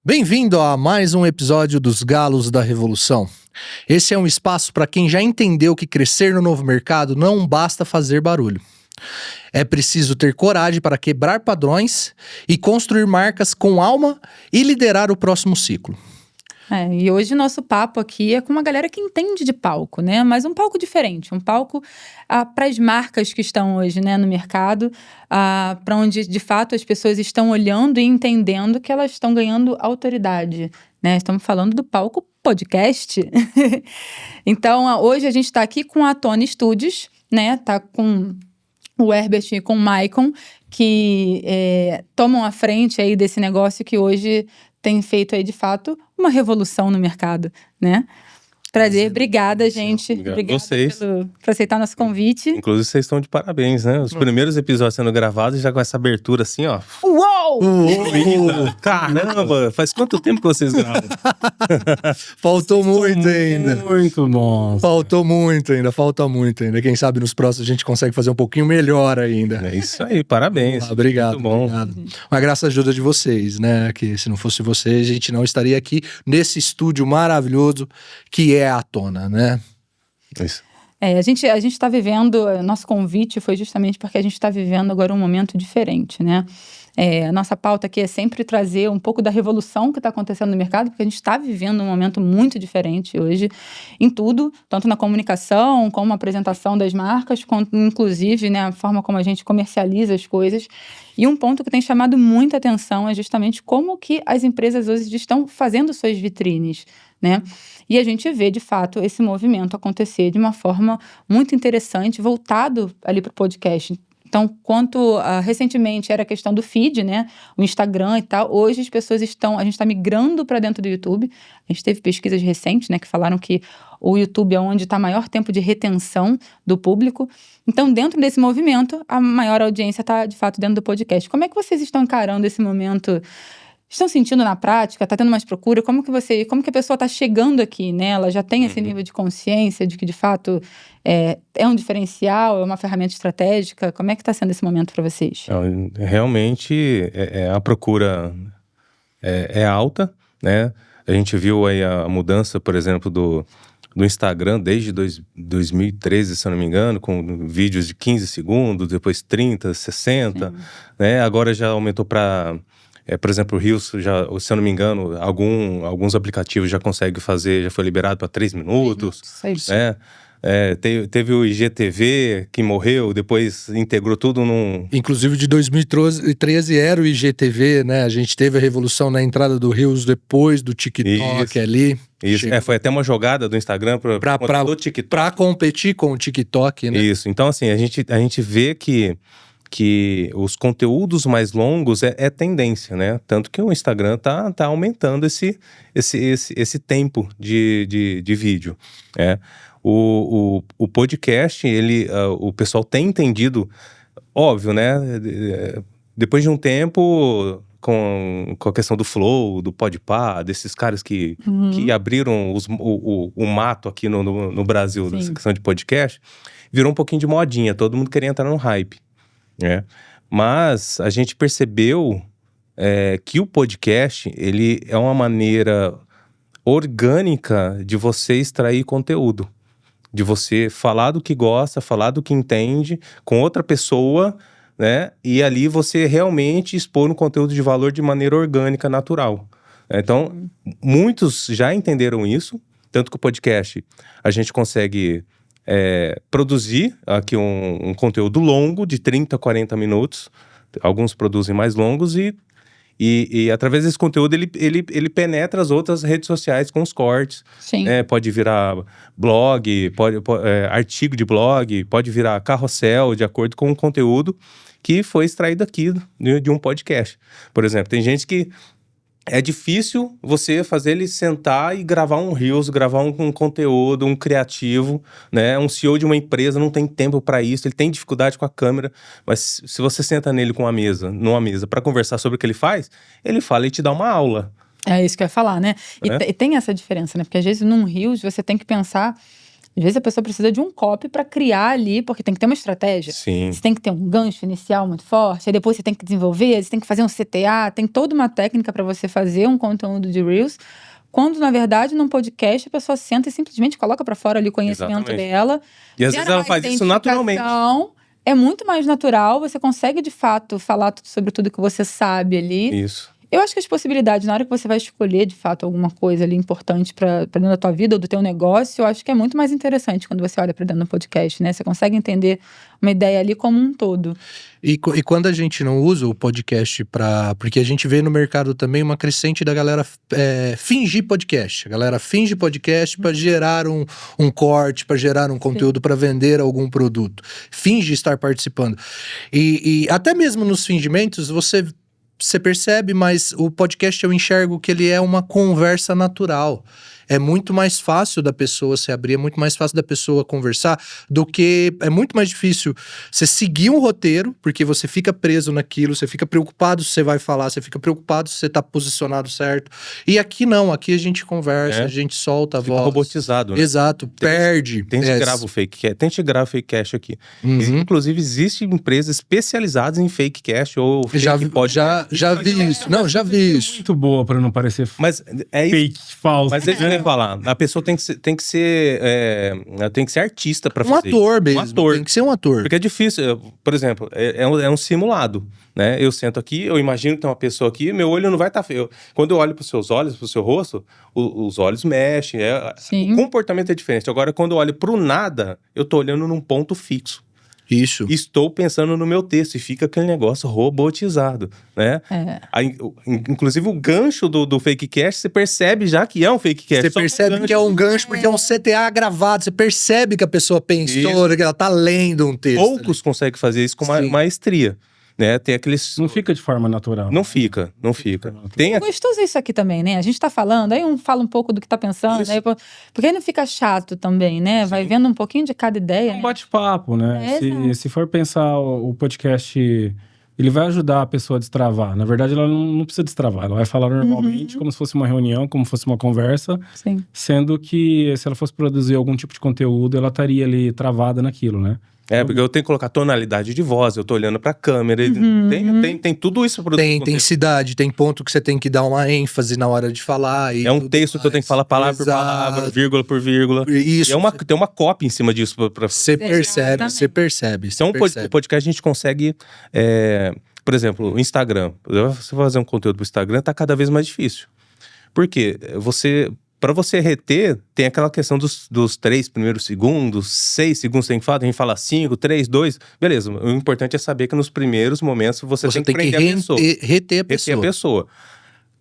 Bem-vindo a mais um episódio dos Galos da Revolução. Esse é um espaço para quem já entendeu que crescer no novo mercado não basta fazer barulho. É preciso ter coragem para quebrar padrões e construir marcas com alma e liderar o próximo ciclo. E hoje o nosso papo aqui é com uma galera que entende de palco, né? Mas um palco diferente, um palco para as marcas que estão hoje, né, no mercado, para onde de fato as pessoas estão olhando e entendendo que elas estão ganhando autoridade, né? Estamos falando do palco podcast. Então, hoje a gente está aqui com a Tony Studios, né? Tá com o Herbert e com o Maicon, que tomam a frente aí desse negócio que hoje tem feito aí, de fato, uma revolução no mercado, né? Obrigada, gente. Obrigada por aceitar nosso convite. Inclusive, vocês estão de parabéns, né? Os primeiros episódios sendo gravados, já com essa abertura assim, ó. Uou! Caramba! Faz quanto tempo que vocês gravam? Faltou muito ainda. Muito bom. Falta muito ainda. Quem sabe nos próximos a gente consegue fazer um pouquinho melhor ainda. É isso aí, parabéns. Obrigado. Muito bom. Obrigado. Mas graças à ajuda de vocês, né? Que se não fosse vocês, a gente não estaria aqui nesse estúdio maravilhoso que é a Tona, né? Isso. A gente está vivendo, nosso convite foi justamente porque a gente está vivendo agora um momento diferente, né? A nossa pauta aqui é sempre trazer um pouco da revolução que está acontecendo no mercado, porque a gente está vivendo um momento muito diferente hoje em tudo, tanto na comunicação, como a apresentação das marcas, quanto, inclusive, né, a forma como a gente comercializa as coisas. E um ponto que tem chamado muita atenção é justamente como que as empresas hoje estão fazendo suas vitrines, né? E a gente vê, de fato, esse movimento acontecer de uma forma muito interessante, voltado ali para o podcast. Então, quanto recentemente era a questão do feed, né? O Instagram e tal, hoje a gente está migrando para dentro do YouTube. A gente teve pesquisas recentes, né, que falaram que o YouTube é onde está maior tempo de retenção do público. Então, dentro desse movimento, a maior audiência está, de fato, dentro do podcast. Como é que vocês estão encarando esse momento? Estão sentindo na prática? Está tendo mais procura? Como que a pessoa está chegando aqui, né? Ela já tem esse nível de consciência de que, de fato, é um diferencial, é uma ferramenta estratégica? Como é que está sendo esse momento para vocês? Realmente, a procura é alta, né? A gente viu aí a mudança, por exemplo, do Instagram desde 2013, se eu não me engano, com vídeos de 15 segundos, depois 30, 60, né? Agora já aumentou para... por exemplo, o Reels, se eu não me engano, alguns aplicativos já conseguem fazer, já foi liberado para 3 minutos. Né? Teve o IGTV que morreu, depois integrou tudo num... Inclusive de 2013 era o IGTV, né? A gente teve a revolução na entrada do Reels depois do TikTok. Isso. Ali. Isso, foi até uma jogada do Instagram para competir com o TikTok, né? Isso, então assim, a gente vê que os conteúdos mais longos é tendência, né? Tanto que o Instagram tá aumentando esse tempo de vídeo, né? O podcast, o pessoal tem entendido, óbvio, né? Depois de um tempo, com a questão do Flow, do Podpah, desses caras que abriram o mato aqui no Brasil, dessa questão de podcast, virou um pouquinho de modinha, todo mundo queria entrar no hype. Mas a gente percebeu que o podcast, ele é uma maneira orgânica de você extrair conteúdo, de você falar do que gosta, falar do que entende com outra pessoa, né? E ali você realmente expor um conteúdo de valor de maneira orgânica, natural. Então, muitos já entenderam isso, tanto que o podcast a gente consegue... produzir aqui um conteúdo longo de 30, 40 minutos. Alguns produzem mais longos e através desse conteúdo ele penetra as outras redes sociais com os cortes. Sim. Pode virar blog, artigo de blog, pode virar carrossel, de acordo com o conteúdo que foi extraído aqui de um podcast. Por exemplo, tem gente que é difícil você fazer ele sentar e gravar um Reels, gravar um conteúdo, um criativo, né? Um CEO de uma empresa não tem tempo para isso, ele tem dificuldade com a câmera, mas se você senta nele numa mesa para conversar sobre o que ele faz, ele fala e te dá uma aula. É isso que eu ia falar, né? E tem essa diferença, né? Porque às vezes num Reels você tem que pensar Às vezes a pessoa precisa de um copy para criar ali, porque tem que ter uma estratégia. Sim. Você tem que ter um gancho inicial muito forte, aí depois você tem que desenvolver, você tem que fazer um CTA, tem toda uma técnica para você fazer um conteúdo de Reels. Quando, na verdade, num podcast, a pessoa senta e simplesmente coloca para fora ali o conhecimento Exatamente. dela. E às vezes ela faz isso naturalmente. É muito mais natural, você consegue, de fato, falar sobre tudo que você sabe ali. Isso. Eu acho que as possibilidades, na hora que você vai escolher, de fato, alguma coisa ali importante para dentro da tua vida ou do teu negócio, eu acho que é muito mais interessante quando você olha para dentro do podcast, né? Você consegue entender uma ideia ali como um todo. E quando a gente não usa o podcast porque a gente vê no mercado também uma crescente da galera fingir podcast. A galera finge podcast para gerar um corte, para gerar um conteúdo, para vender algum produto. Finge estar participando. E até mesmo nos fingimentos, você percebe, mas o podcast eu enxergo que ele é uma conversa natural. É muito mais fácil da pessoa se abrir, é muito mais fácil da pessoa conversar do que... É muito mais difícil você seguir um roteiro, porque você fica preso naquilo, você fica preocupado se você vai falar, você fica preocupado se você tá posicionado certo. E aqui não, aqui a gente conversa, a gente solta a voz. Fica robotizado, né? Exato, perde. Tente gravar o fake cast aqui. Inclusive, existem empresas especializadas em fake cast ou fake podcast. Já vi isso. Não, já vi isso. Muito boa pra não parecer Mas é isso. fake, falso. Mas deixa eu falar, a pessoa tem que ser artista pra fazer. Ator mesmo. Um ator. Tem que ser um ator. Porque é difícil, por exemplo, é um simulado, né? Eu sento aqui, eu imagino que tem uma pessoa aqui, meu olho não vai estar feio. Quando eu olho pros seus olhos, pro seu rosto, os olhos mexem, o comportamento é diferente. Agora, quando eu olho pro nada, eu tô olhando num ponto fixo. Isso. Estou pensando no meu texto e fica aquele negócio robotizado, né? Aí, inclusive o gancho do fake cast, você percebe já que é um fake cast. Você percebe que é um gancho porque é um CTA gravado. Você percebe que a pessoa pensou, que ela tá lendo um texto. Poucos conseguem fazer isso com maestria. Né? Tem aqueles... Não fica de forma natural. Não fica. Tem É gostoso isso aqui também, né? A gente tá falando, aí um fala um pouco do que tá pensando, aí, porque aí não fica chato também, né? Vai vendo um pouquinho de cada ideia. É um bate-papo, né? Se for pensar o podcast, ele vai ajudar a pessoa a destravar. Na verdade, ela não precisa destravar. Ela vai falar normalmente, como se fosse uma reunião, como se fosse uma conversa. Sim. Sendo que, se ela fosse produzir algum tipo de conteúdo, ela estaria ali travada naquilo, né? Porque eu tenho que colocar tonalidade de voz, eu tô olhando pra câmera, tem tudo isso. Tem intensidade, tem ponto que você tem que dar uma ênfase na hora de falar. E é um texto que eu tenho que falar palavra por palavra, vírgula por vírgula. Isso. E tem uma cópia em cima disso. Você percebe. Então, o podcast a gente consegue... por exemplo, o Instagram. Você fazer um conteúdo pro Instagram tá cada vez mais difícil. Por quê? Para você reter, tem aquela questão dos 3 primeiros segundos, 6 segundos tem que falar, tem que falar 5, 3, 2. Beleza, o importante é saber que nos primeiros momentos você tem que prender a pessoa. Reter a pessoa.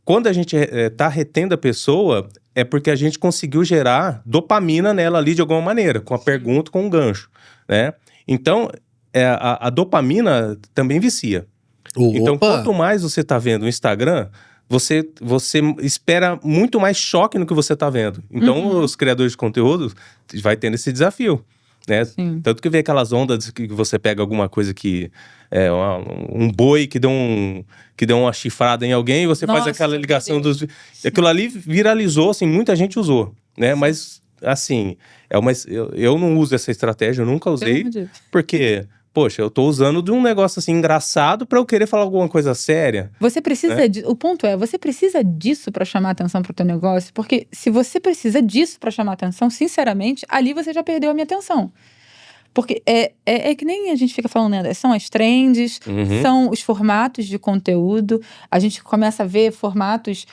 Quando a gente tá retendo a pessoa, é porque a gente conseguiu gerar dopamina nela ali de alguma maneira, com a pergunta, com um gancho, né? Então, a dopamina também vicia. Então, quanto mais você tá vendo o Instagram... Você espera muito mais choque no que você tá vendo. Então, os criadores de conteúdo vai tendo esse desafio, né? Tanto que vem aquelas ondas que você pega alguma coisa que... um boi que deu uma chifrada em alguém e você faz aquela ligação dos... Aquilo ali viralizou, assim, muita gente usou, né? Mas, assim, eu não uso essa estratégia, eu nunca usei, porque... Poxa, eu tô usando de um negócio assim engraçado pra eu querer falar alguma coisa séria. Você precisa o ponto é, você precisa disso pra chamar atenção pro teu negócio, porque se você precisa disso pra chamar atenção, sinceramente, ali você já perdeu a minha atenção. Porque é que nem a gente fica falando, né? São as trends, são os formatos de conteúdo, a gente começa a ver formatos...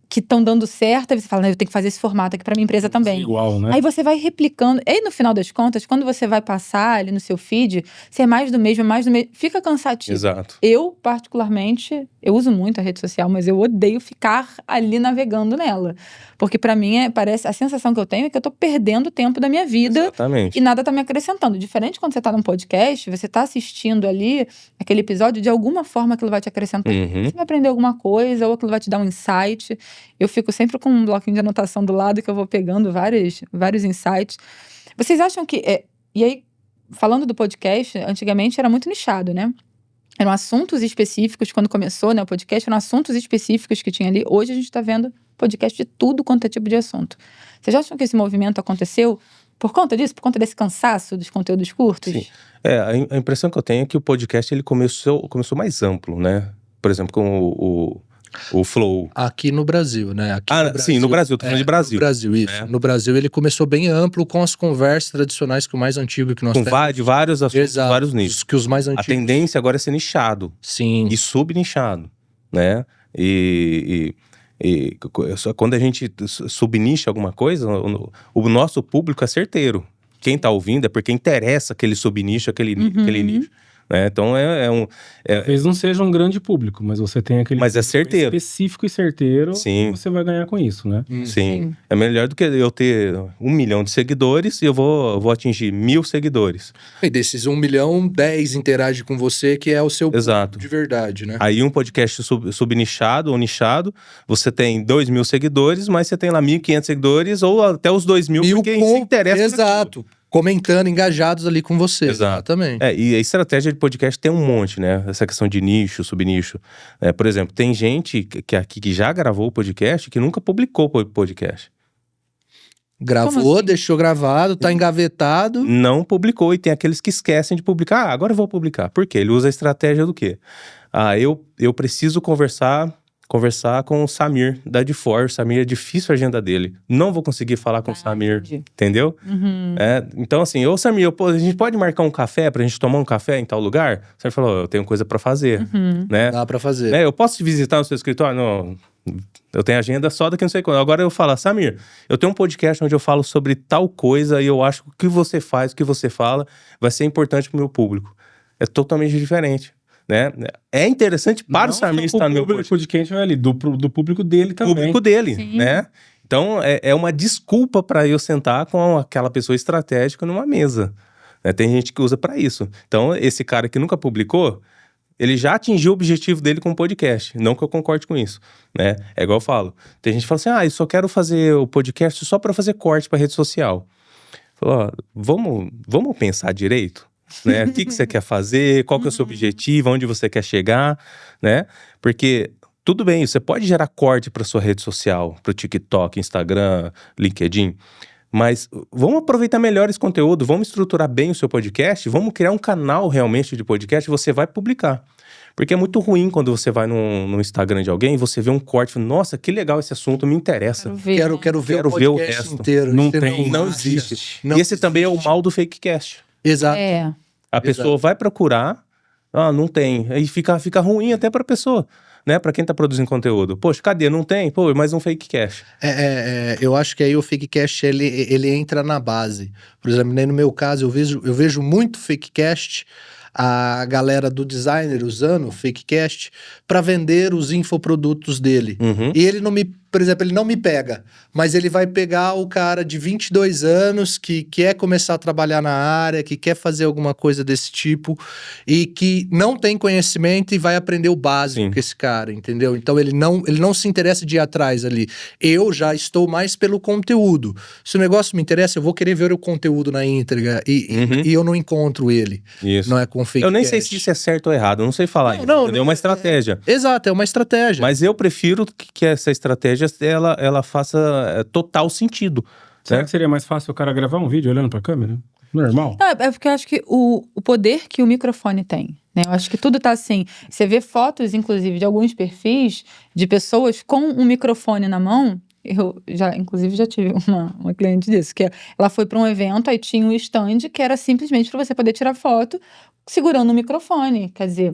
que estão dando certo, aí você fala, eu tenho que fazer esse formato aqui pra minha empresa também. Igual, né? Aí você vai replicando. E aí, no final das contas, quando você vai passar ali no seu feed, se é mais do mesmo, fica cansativo. Exato. Eu, particularmente, eu uso muito a rede social, mas eu odeio ficar ali navegando nela. Porque pra mim, parece, a sensação que eu tenho é que eu tô perdendo tempo da minha vida. Exatamente. E nada tá me acrescentando. Diferente quando você tá num podcast, você tá assistindo ali aquele episódio, de alguma forma aquilo vai te acrescentar. Você vai aprender alguma coisa, ou aquilo vai te dar um insight. Eu fico sempre com um bloquinho de anotação do lado que eu vou pegando vários insights. Vocês acham que... E aí, falando do podcast, antigamente era muito nichado, né? Eram assuntos específicos, quando começou, né, o podcast, eram assuntos específicos que tinha ali. Hoje a gente tá vendo podcast de tudo quanto é tipo de assunto. Vocês acham que esse movimento aconteceu Por conta disso? Por conta desse cansaço dos conteúdos curtos? Sim. A impressão que eu tenho é que o podcast ele começou mais amplo, né? Por exemplo, com o Flow. Aqui no Brasil, né? Aqui no Brasil, sim, no Brasil, tô falando de Brasil. No Brasil, isso. No Brasil ele começou bem amplo com as conversas tradicionais que o mais antigo que nós temos. De vários assuntos, Exato, vários nichos. Que os mais antigos. A tendência agora é ser nichado. Sim. E subnichado, né? E quando a gente subnicha alguma coisa, o nosso público é certeiro. Quem tá ouvindo é porque interessa aquele subnicho, aquele nicho. Né? Então Talvez não seja um grande público, mas você tem aquele mas é certeiro. específico e certeiro. Sim. E você vai ganhar com isso, né? Sim. É melhor do que eu ter 1 milhão de seguidores e eu vou atingir 1.000 seguidores. E desses 1 milhão, 10 interage com você, que é o seu Exato. público de verdade, né? Aí um podcast subnichado ou nichado, você tem 2.000 seguidores, mas você tem lá 1.500 seguidores ou até os 2.000, porque se interessa. Exato. Comentando, engajados ali com você. Exato. Exatamente. E a estratégia de podcast tem um monte, né? Essa questão de nicho, subnicho. Por exemplo, tem gente que já gravou o podcast que nunca publicou o podcast. Gravou, assim? deixou gravado, tá engavetado. Não publicou, e tem aqueles que esquecem de publicar. Agora eu vou publicar. Por quê? Ele usa a estratégia do quê? Eu preciso conversar com o Samir da D4. O Samir é difícil a agenda dele. Não vou conseguir falar com o Samir, entendi. entendeu? Então assim, ô Samir, a gente pode marcar um café pra gente tomar um café em tal lugar? O Samir falou, eu tenho coisa pra fazer, né? Dá pra fazer. Eu posso te visitar no seu escritório? Não, eu tenho agenda só daqui não sei quando. Agora eu falo, Samir, eu tenho um podcast onde eu falo sobre tal coisa e eu acho que o que você faz, o que você fala vai ser importante pro meu público. É totalmente diferente. Né? É interessante para o Samir estar no meu podcast. O público de quem estiver ali, do público dele também. Público dele, Sim. né? Então, é uma desculpa para eu sentar com aquela pessoa estratégica numa mesa. Né? Tem gente que usa para isso. Então, esse cara que nunca publicou, ele já atingiu o objetivo dele com o podcast. Não que eu concorde com isso, né? É igual eu falo. Tem gente que fala assim, eu só quero fazer o podcast só para fazer corte para rede social. Falo, vamos pensar direito? Né? O que você quer fazer, qual que é o seu objetivo, onde você quer chegar, né? Porque tudo bem, você pode gerar corte para sua rede social, para o TikTok, Instagram, LinkedIn, mas vamos aproveitar melhor esse conteúdo, vamos estruturar bem o seu podcast, vamos criar um canal realmente de podcast e você vai publicar. Porque é muito ruim quando você vai no Instagram de alguém e você vê um corte e fala, nossa, que legal esse assunto, me interessa. Quero ver o resto inteiro. Não existe. E esse também é o mal do fakecast. Exato. A pessoa vai procurar, não tem. Aí fica ruim até pra pessoa, né? Pra quem tá produzindo conteúdo. Poxa, cadê? Não tem? Pô, mais um fakecast. Eu acho que aí o fakecast, ele entra na base. Por exemplo, no meu caso, eu vejo muito fakecast, a galera do designer usando o fakecast para vender os infoprodutos dele. E ele por exemplo, ele não me pega, mas ele vai pegar o cara de 22 anos que quer começar a trabalhar na área, que quer fazer alguma coisa desse tipo e que não tem conhecimento e vai aprender o básico com esse cara, entendeu? Então ele não se interessa de ir atrás ali. Eu já estou mais pelo conteúdo. Se o negócio me interessa, eu vou querer ver o conteúdo na íntegra e eu não encontro ele. Isso. Não é com fakecast. Eu nem sei se isso é certo ou errado, eu não sei falar isso. É uma estratégia. Exato, é uma estratégia. Mas eu prefiro que essa estratégia ela faça total sentido. Será que seria mais fácil o cara gravar um vídeo olhando pra câmera? Normal? Não, é porque eu acho que o poder que o microfone tem, né? Eu acho que tudo tá assim. Você vê fotos, inclusive, de alguns perfis de pessoas com um microfone na mão. Eu inclusive, já tive uma cliente disso, que ela foi para um evento, aí tinha um stand que era simplesmente para você poder tirar foto segurando o microfone. Quer dizer,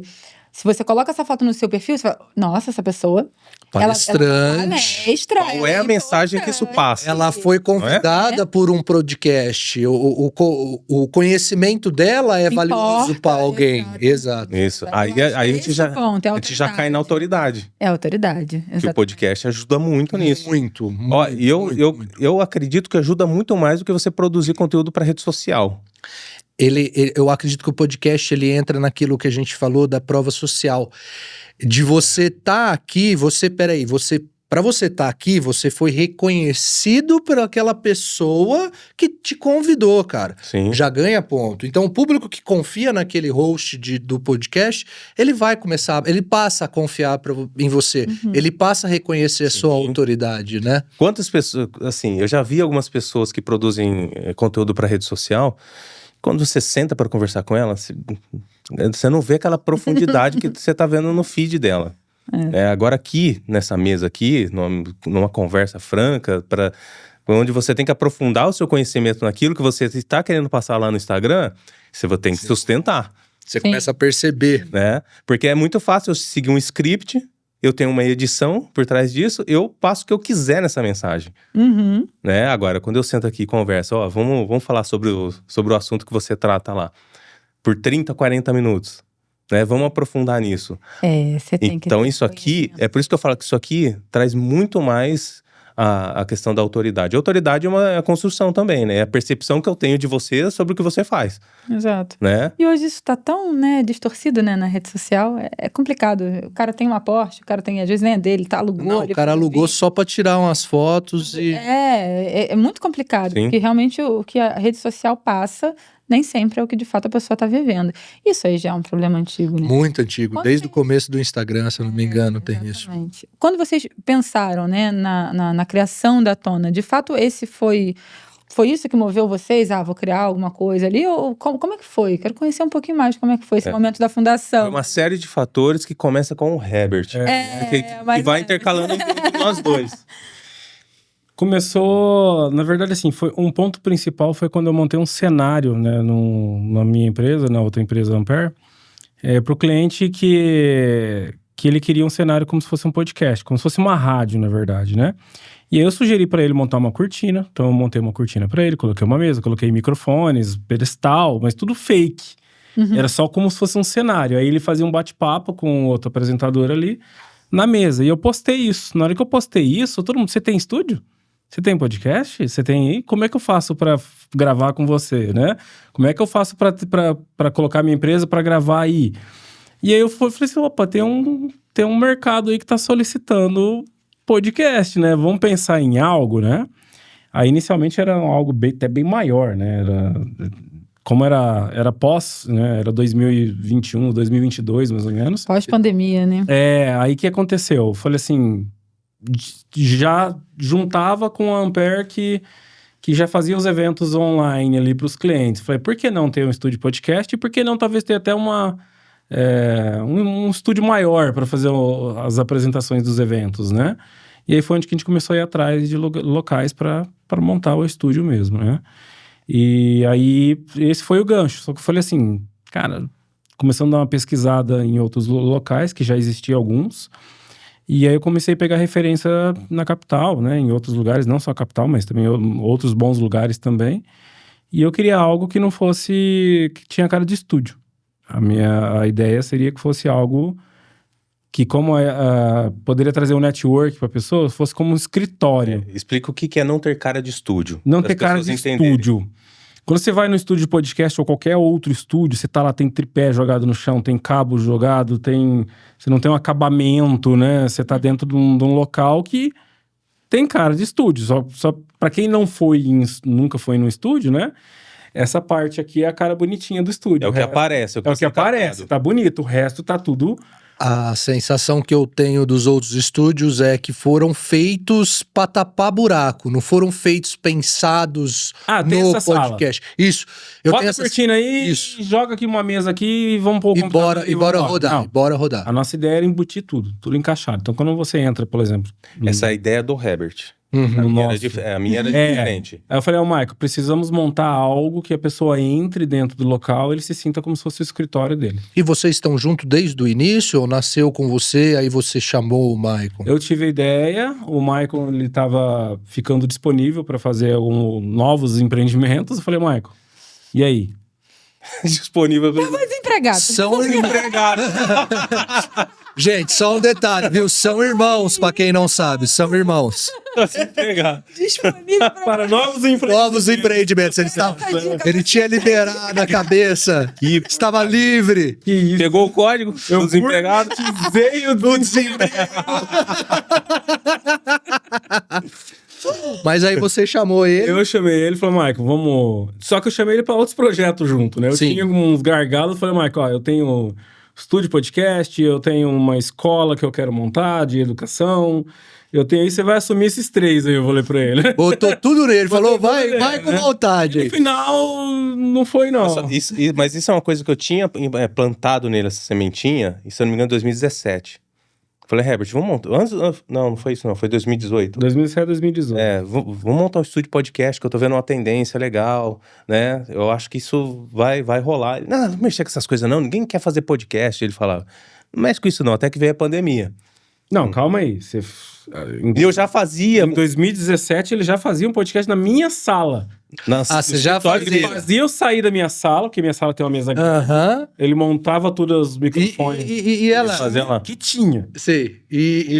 se você coloca essa foto no seu perfil, você fala, nossa, essa pessoa... Palestrante. Qual é a mensagem que isso passa? Ela foi convidada por um podcast. O conhecimento dela é valioso para alguém. Exato. Isso. Aí a gente já cai na autoridade. É autoridade. Exatamente. Que o podcast ajuda muito nisso. Muito. Eu acredito que ajuda muito mais do que você produzir conteúdo para rede social. Eu acredito que o podcast ele entra naquilo que a gente falou da prova social. De você aqui, você Para você estar aqui, você foi reconhecido por aquela pessoa que te convidou, cara. Sim. Já ganha ponto. Então, o público que confia naquele host do podcast, ele vai começar, ele passa a confiar em você. Ele passa a reconhecer a sua autoridade, né? Quantas pessoas, assim, eu já vi algumas pessoas que produzem conteúdo para rede social. Quando você senta para conversar com ela, você não vê aquela profundidade que você tá vendo no feed dela. Agora aqui, nessa mesa aqui, numa conversa franca, onde você tem que aprofundar o seu conhecimento naquilo que você está querendo passar lá no Instagram, você vai ter que sustentar. Você começa a perceber. Né? Porque é muito fácil eu seguir um script, eu tenho uma edição por trás disso, eu passo o que eu quiser nessa mensagem. Né? Agora, quando eu sento aqui e converso, vamos falar sobre o assunto que você trata lá, por 30, 40 minutos. Né? Vamos aprofundar nisso. Você tem que então, isso aqui, é por isso que eu falo que isso aqui traz muito mais a questão da autoridade. A autoridade é uma construção também, né? É a percepção que eu tenho de você sobre o que você faz. Exato. Né? E hoje isso tá tão, distorcido, né, na rede social. É complicado. O cara tem uma Porsche, o cara tem, às vezes nem é dele, alugou. Não, o cara alugou só pra tirar umas fotos e... É muito complicado. Sim. Porque realmente o que a rede social passa nem sempre é o que de fato a pessoa tá vivendo. Isso aí já é um problema antigo, né? Muito antigo. Desde o começo do Instagram, se eu não me engano, tem isso. Quando vocês pensaram, né, na criação da Tona, de fato esse foi isso que moveu vocês? Vou criar alguma coisa ali? Ou como é que foi? Quero conhecer um pouquinho mais como é que foi esse momento da fundação. Foi uma série de fatores que começa com o Herbert. Que vai intercalando entre nós dois. Começou, na verdade, assim, foi um ponto principal foi quando eu montei um cenário, né, na minha empresa, na outra empresa Ampere, para o cliente que ele queria um cenário como se fosse um podcast, como se fosse uma rádio, na verdade, né? E aí eu sugeri para ele montar uma cortina, então eu montei uma cortina para ele, coloquei uma mesa, coloquei microfones, pedestal, mas tudo fake. Era só como se fosse um cenário. Aí ele fazia um bate-papo com outro apresentador ali na mesa, e eu postei isso. Na hora que eu postei isso, todo mundo, você tem estúdio? Você tem podcast? Você tem... Como é que eu faço para gravar com você, né? Como é que eu faço para colocar minha empresa para gravar aí? E aí eu falei assim, opa, tem um mercado aí que tá solicitando podcast, né? Vamos pensar em algo, né? Aí inicialmente era algo até bem maior, né? Como era pós, né? Era 2021, 2022, mais ou menos. Pós-pandemia, né? Aí que aconteceu? Eu falei assim... já juntava com a Ampere que já fazia os eventos online ali para os clientes. Falei, por que não ter um estúdio podcast? E por que não talvez ter até um estúdio maior para fazer as apresentações dos eventos, né? E aí foi onde que a gente começou a ir atrás de locais para montar o estúdio mesmo, né? E aí esse foi o gancho. Só que eu falei assim, cara, começando a dar uma pesquisada em outros locais, que já existiam alguns. E aí eu comecei a pegar referência na capital, né? Em outros lugares, não só a capital, mas também outros bons lugares também. E eu queria algo que não fosse... que tinha cara de estúdio. A ideia seria que fosse algo que, como poderia trazer um network para a pessoa, fosse como um escritório. Explica o que é não ter cara de estúdio. Não ter cara de estúdio. Quando você vai no estúdio de podcast ou qualquer outro estúdio, você tá lá, tem tripé jogado no chão, tem cabo jogado, você não tem um acabamento, né? Você tá dentro de um local que tem cara de estúdio. Só para quem não nunca foi no estúdio, né? Essa parte aqui é a cara bonitinha do estúdio. É o que aparece. É o que aparece, tá bonito. O resto tá tudo... A sensação que eu tenho dos outros estúdios é que foram feitos para tapar buraco, não foram feitos pensados no podcast. Sala. Isso. Bota a cortina aí, joga aqui uma mesa aqui e vamos pôr o computador. E bora rodar. A nossa ideia era embutir tudo encaixado. Então quando você entra, por exemplo... Essa é a ideia do Herbert. A minha era diferente. Aí eu falei, Michael, precisamos montar algo que a pessoa entre dentro do local e ele se sinta como se fosse o escritório dele. E vocês estão juntos desde o início ou nasceu com você, aí você chamou o Michael? Eu tive a ideia, o Michael ele estava ficando disponível para fazer novos empreendimentos. Eu falei, Michael, e aí? Disponível. Tava desempregado. São desempregados. Gente, só um detalhe, viu? São irmãos, pra quem não sabe, são irmãos. Disponível Para novos empreendimentos. Novos empreendimentos. Ele tinha liberado a cabeça, estava livre. Que isso. Pegou o código do desempregado. Veio do desempregado. Mas aí você chamou ele. Eu chamei ele e falei, Michael, vamos... Só que eu chamei ele para outros projetos junto, né? Eu Sim. tinha uns gargalos, falei, Michael, ó, eu tenho estúdio podcast, eu tenho uma escola que eu quero montar de educação, eu tenho aí, você vai assumir esses 3 aí, eu falei pra ele. Botou tudo nele, falou, Botou tudo vai nele, com né? vontade. No final, não foi não. Mas isso é uma coisa que eu tinha plantado nele, essa sementinha, e se eu não me engano, em 2017. Falei, Herbert, vamos montar... Não foi isso não, foi 2018. 2007, 2018. Vamos montar um estúdio podcast, que eu tô vendo uma tendência legal, né? Eu acho que isso vai rolar. Ele, não mexer com essas coisas não, ninguém quer fazer podcast. Ele falava, não mexe com isso não, até que veio a pandemia. Não, calma aí. E eu já fazia... Em 2017, ele já fazia um podcast na minha sala. Você já Ele fazia eu sair da minha sala, porque minha sala tem uma mesa grande. Aham. Ele montava todos os microfones. E ela... Fazia lá. Que tinha. Sei.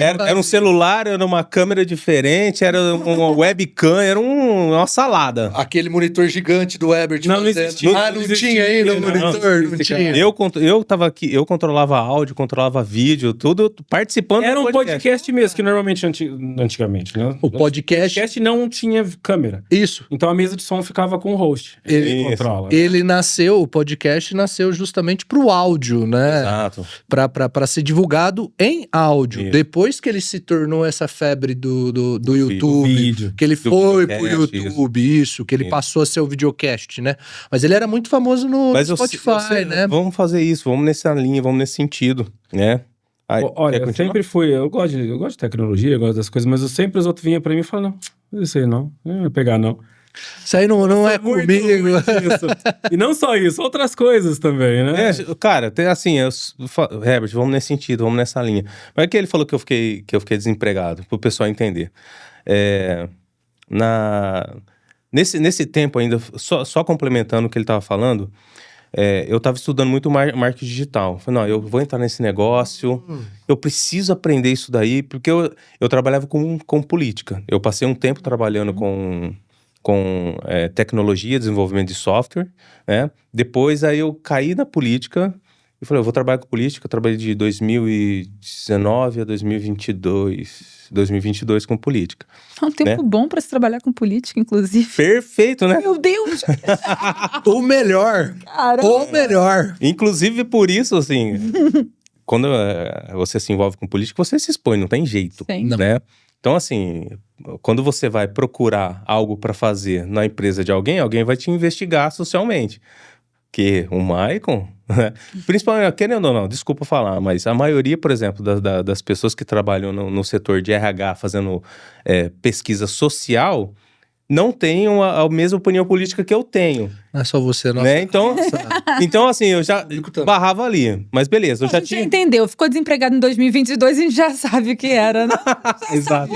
Era um celular, era uma câmera diferente, era uma webcam, era uma salada. Aquele monitor gigante do Herbert. Não, não fazendo. existia. Ah, não tinha ainda o monitor? Não tinha. Eu tava aqui, eu controlava áudio, controlava vídeo, tudo participando Era do um podcast mesmo, que normalmente, antigamente, né? O podcast... podcast não tinha câmera. Isso. Então a mesa de som ficava com o host. Ele controla. o podcast nasceu justamente pro áudio, né? Exato. Pra ser divulgado em áudio. Isso. Depois que ele se tornou essa febre do YouTube, vídeo. que ele foi pro videocast, YouTube, que ele Isso. passou a ser o videocast, né? Mas ele era muito famoso no Spotify, né? Vamos fazer isso, vamos nessa linha, vamos nesse sentido, né? Aí, Olha, quer eu continuar? sempre fui... Eu gosto de tecnologia, eu gosto das coisas, mas os outros vinham pra mim e falavam, não, isso aí não vai pegar não. Isso aí não é Muito comigo. isso. E não só isso, outras coisas também, né? Cara, tem assim, Herbert, vamos nesse sentido, vamos nessa linha. Mas é que ele falou que eu fiquei desempregado, pro pessoal entender. Nesse tempo ainda, só complementando o que ele estava falando, eu estava estudando muito marketing digital. Falei, não, eu vou entrar nesse negócio, eu preciso aprender isso daí, porque eu trabalhava com política. Eu passei um tempo trabalhando com tecnologia, desenvolvimento de software, né? Depois aí eu caí na política e falei, eu vou trabalhar com política. Eu trabalhei de 2019 a 2022 com política. É um tempo bom pra se trabalhar com política, inclusive. Perfeito, né? Meu Deus! O melhor. Caramba. O melhor. Inclusive por isso, assim, quando você se envolve com política, você se expõe, não tem jeito, Sim. né? Então, assim, quando você vai procurar algo para fazer na empresa de alguém vai te investigar socialmente. Que o Maicon, né? Principalmente, querendo ou não, desculpa falar, mas a maioria, por exemplo, das pessoas que trabalham no setor de RH fazendo pesquisa social, não tem a mesma opinião política que eu tenho. Não é só você, não. Né? Então, assim, eu já barrava ali. Mas beleza, eu já A gente já tinha... entendeu. Ficou desempregado em 2022 e a gente já sabe o que era, né? Exato.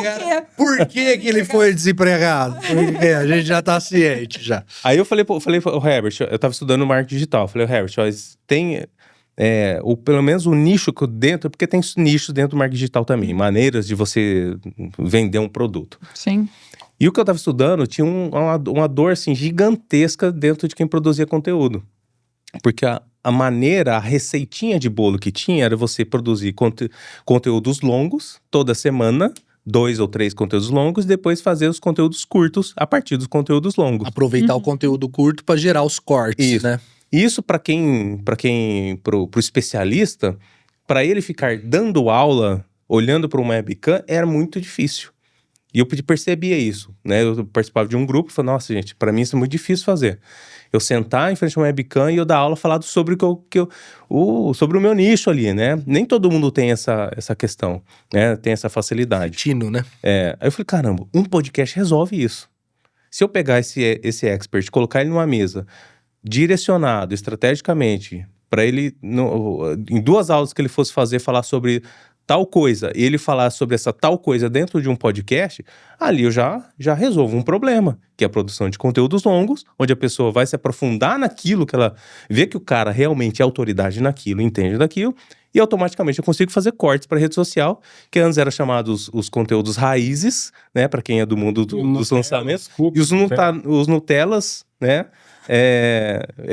Por que ele foi desempregado? Porque a gente já tá ciente já. Aí eu falei pro Herbert, eu tava estudando marketing digital. Falei, Herbert, ó, tem... pelo menos o nicho que dentro... Porque tem nichos dentro do marketing digital também. Maneiras de você vender um produto. Sim. E o que eu estava estudando tinha uma dor assim, gigantesca dentro de quem produzia conteúdo. Porque a maneira, a receitinha de bolo que tinha era você produzir conteúdos longos toda semana, 2 ou 3 conteúdos longos, e depois fazer os conteúdos curtos a partir dos conteúdos longos. Aproveitar o conteúdo curto para gerar os cortes, Isso. né? Isso pro especialista, para ele ficar dando aula, olhando para uma webcam, era muito difícil. E eu percebia isso, né? Eu participava de um grupo e falei, nossa, gente, para mim isso é muito difícil fazer. Eu sentar em frente a uma webcam e eu dar aula falando sobre sobre o meu nicho ali, né? Nem todo mundo tem essa questão, né? Tem essa facilidade. Tino, né? Aí eu falei, caramba, um podcast resolve isso. Se eu pegar esse expert, colocar ele numa mesa, direcionado estrategicamente, para ele, em 2 aulas que ele fosse falar sobre tal coisa, e ele falar sobre essa tal coisa dentro de um podcast, ali eu já resolvo um problema, que é a produção de conteúdos longos, onde a pessoa vai se aprofundar naquilo que ela vê que o cara realmente é autoridade naquilo, entende daquilo, e automaticamente eu consigo fazer cortes para rede social, que antes era chamados os conteúdos raízes, né, para quem é do mundo dos lançamentos, e os Nutellas, né,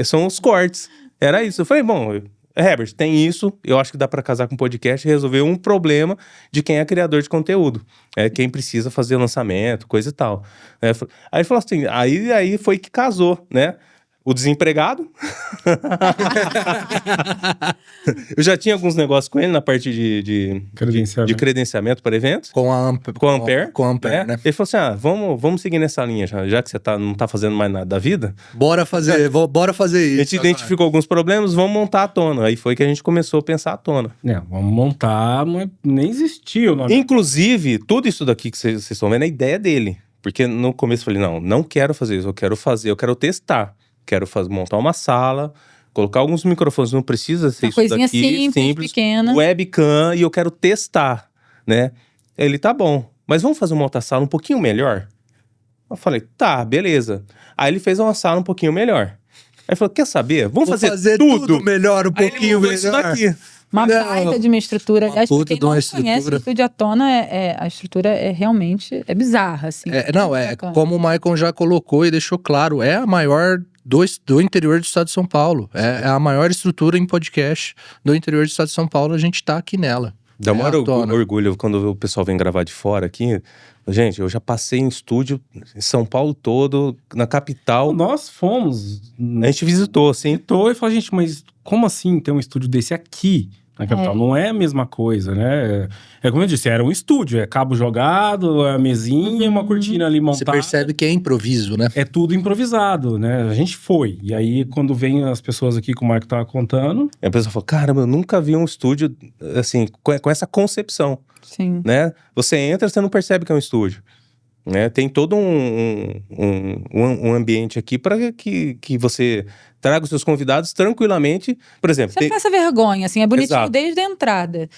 são os cortes. Era isso. Eu falei, bom, Herbert, tem isso, eu acho que dá para casar com podcast e resolver um problema de quem é criador de conteúdo, quem precisa fazer lançamento, coisa e tal. Aí ele falou assim, aí foi que casou, né? O desempregado. Eu já tinha alguns negócios com ele na parte de credenciamento para eventos. Com a Ampere. Com a Ampere, né? Ele falou assim, vamos seguir nessa linha já que você não tá fazendo mais nada da vida. Bora fazer isso. A gente identificou alguns problemas, vamos montar a Tona. Aí foi que a gente começou a pensar a Tona. Vamos montar, mas nem existia o nome. Inclusive, tudo isso daqui que vocês estão vendo é a ideia dele. Porque no começo eu falei, não quero fazer isso, eu quero testar. Quero montar uma sala, colocar alguns microfones, não precisa ser isso coisinha daqui, simples, pequena. Webcam, e eu quero testar, né? Ele, tá bom, mas vamos fazer uma outra sala um pouquinho melhor? Eu falei, tá, beleza. Aí ele fez uma sala um pouquinho melhor. Aí ele falou, quer saber? Vamos fazer tudo melhor, um pouquinho melhor. Isso daqui. Uma baita de uma estrutura. Uma puta quem de uma não estrutura. conhece o Estúdio Atona, a estrutura realmente bizarra, assim. Como o Maicon já colocou e deixou claro, é a maior do interior do estado de São Paulo. É a maior estrutura em podcast do interior do estado de São Paulo, a gente tá aqui nela. Dá um orgulho quando o pessoal vem gravar de fora aqui. Gente, eu já passei em estúdio em São Paulo todo, na capital. Nós fomos. A gente visitou, assim. Visitou e falou, gente, mas como assim ter um estúdio desse aqui na capital? Não é a mesma coisa, né? É como eu disse, era um estúdio, é cabo jogado, a mesinha, uma cortina ali montada. Você percebe que é improviso, né? É tudo improvisado, né? A gente foi. E aí, quando vem as pessoas aqui, como o Marco tava contando... A pessoa falou, caramba, eu nunca vi um estúdio, assim, com essa concepção. Sim. Né? Você entra, você não percebe que é um estúdio. Né? Tem todo um ambiente aqui para que você traga os seus convidados tranquilamente. Por exemplo... Você não passa vergonha, assim, é bonitinho. Exato. Desde a entrada.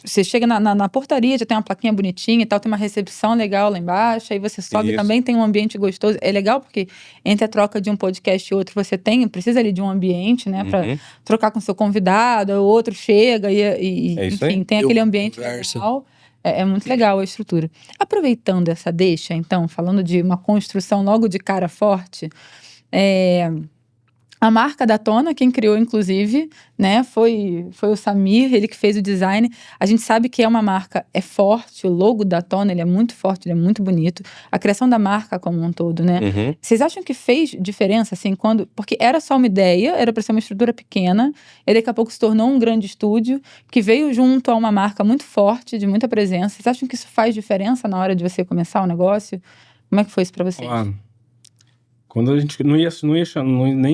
Você chega na portaria, já tem uma plaquinha bonitinha e tal, tem uma recepção legal lá embaixo, aí você sobe também, tem um ambiente gostoso. É legal porque entre a troca de um podcast e outro, você precisa ali de um ambiente, né, pra trocar com o seu convidado, o outro chega enfim, tem aquele ambiente legal. É muito legal a estrutura. Aproveitando essa deixa, então, falando de uma construção logo de cara forte, a marca da Tona, quem criou, inclusive, né, foi o Samir, ele que fez o design. A gente sabe que é uma marca, é forte, o logo da Tona, ele é muito forte, ele é muito bonito. A criação da marca como um todo, né? Vocês acham que fez diferença, assim, porque era só uma ideia, era para ser uma estrutura pequena, e daqui a pouco se tornou um grande estúdio, que veio junto a uma marca muito forte, de muita presença. Vocês acham que isso faz diferença na hora de você começar o negócio? Como é que foi isso para vocês? Quando a gente nem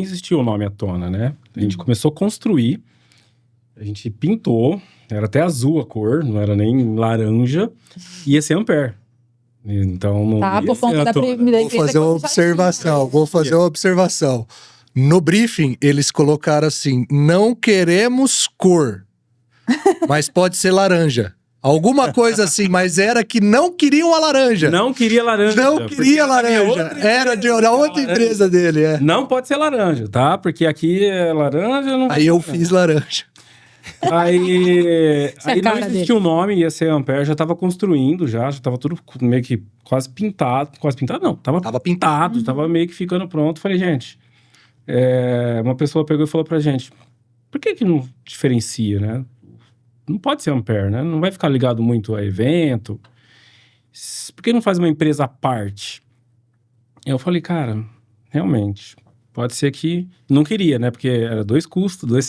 existia o nome Atona, né? A gente começou a construir, a gente pintou, era até azul a cor, não era nem laranja, ia ser Ampere. Então não ia por conta da Vou fazer uma observação. No briefing, eles colocaram assim, não queremos cor, mas pode ser laranja. Alguma coisa assim, mas era que não queriam a laranja. Não queria laranja. Não queria laranja. Era de outra empresa dele, Não pode ser laranja, tá? Porque aqui é laranja... Não aí eu fiz laranja. Aí não existia o nome, ia ser Ampere, já tava construindo, já tava tudo meio que quase pintado. Quase pintado não, tava pintado, tava meio que ficando pronto. Falei, gente, uma pessoa pegou e falou pra gente, por que não diferencia, né? Não pode ser Ampere, né? Não vai ficar ligado muito a evento. Por que não faz uma empresa à parte? Eu falei, cara, realmente, pode ser que... Não queria, né? Porque era 2 custos, 2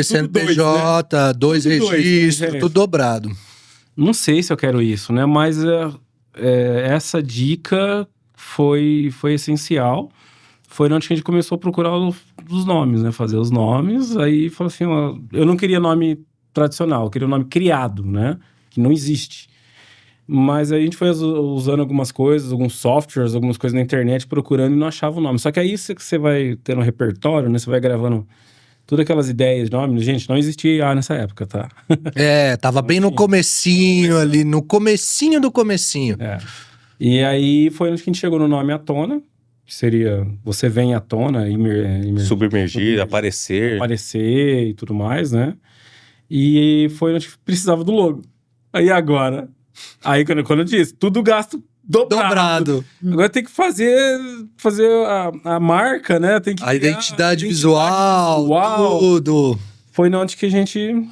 CNPJ, 2 registros, tudo dobrado. Não sei se eu quero isso, né? Mas essa dica foi essencial. Foi onde a gente começou a procurar os nomes, né? Fazer os nomes. Aí falou assim, eu não queria nome tradicional, eu queria um nome criado, né? Que não existe. Mas aí a gente foi usando algumas coisas, alguns softwares, algumas coisas na internet, procurando e não achava o nome. Só que aí você vai tendo um repertório, né? Você vai gravando todas aquelas ideias de nome. Gente, não existia IA nessa época, tá? Tava bem no comecinho ali, no comecinho do comecinho. E aí foi onde que a gente chegou no nome Atona. que seria você vem à tona, Submergir, aparecer. e tudo mais, né? E foi onde precisava do logo. Aí agora, quando eu disse, tudo gasto dobrado. Agora tem que fazer a marca, né? Tem que a identidade visual, tudo. Foi onde que a gente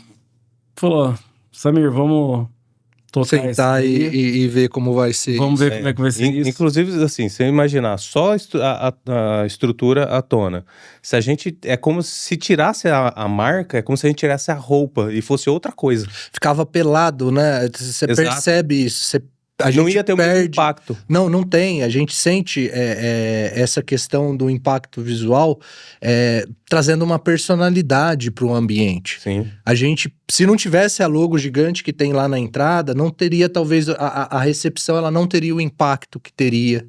falou, Samir, vamos tocar sentar e ver como vai ser. Vamos ver como é que vai ser isso. Inclusive, assim, se eu imaginar só a estrutura à tona, se a gente... É como se tirasse a marca, é como se a gente tirasse a roupa e fosse outra coisa. Ficava pelado, né? Você Exato. percebe isso, a não gente ia ter o mesmo impacto. Não tem. A gente sente essa questão do impacto visual trazendo uma personalidade para o ambiente. Sim. A gente, se não tivesse a logo gigante que tem lá na entrada, não teria, talvez, a recepção, ela não teria o impacto que teria,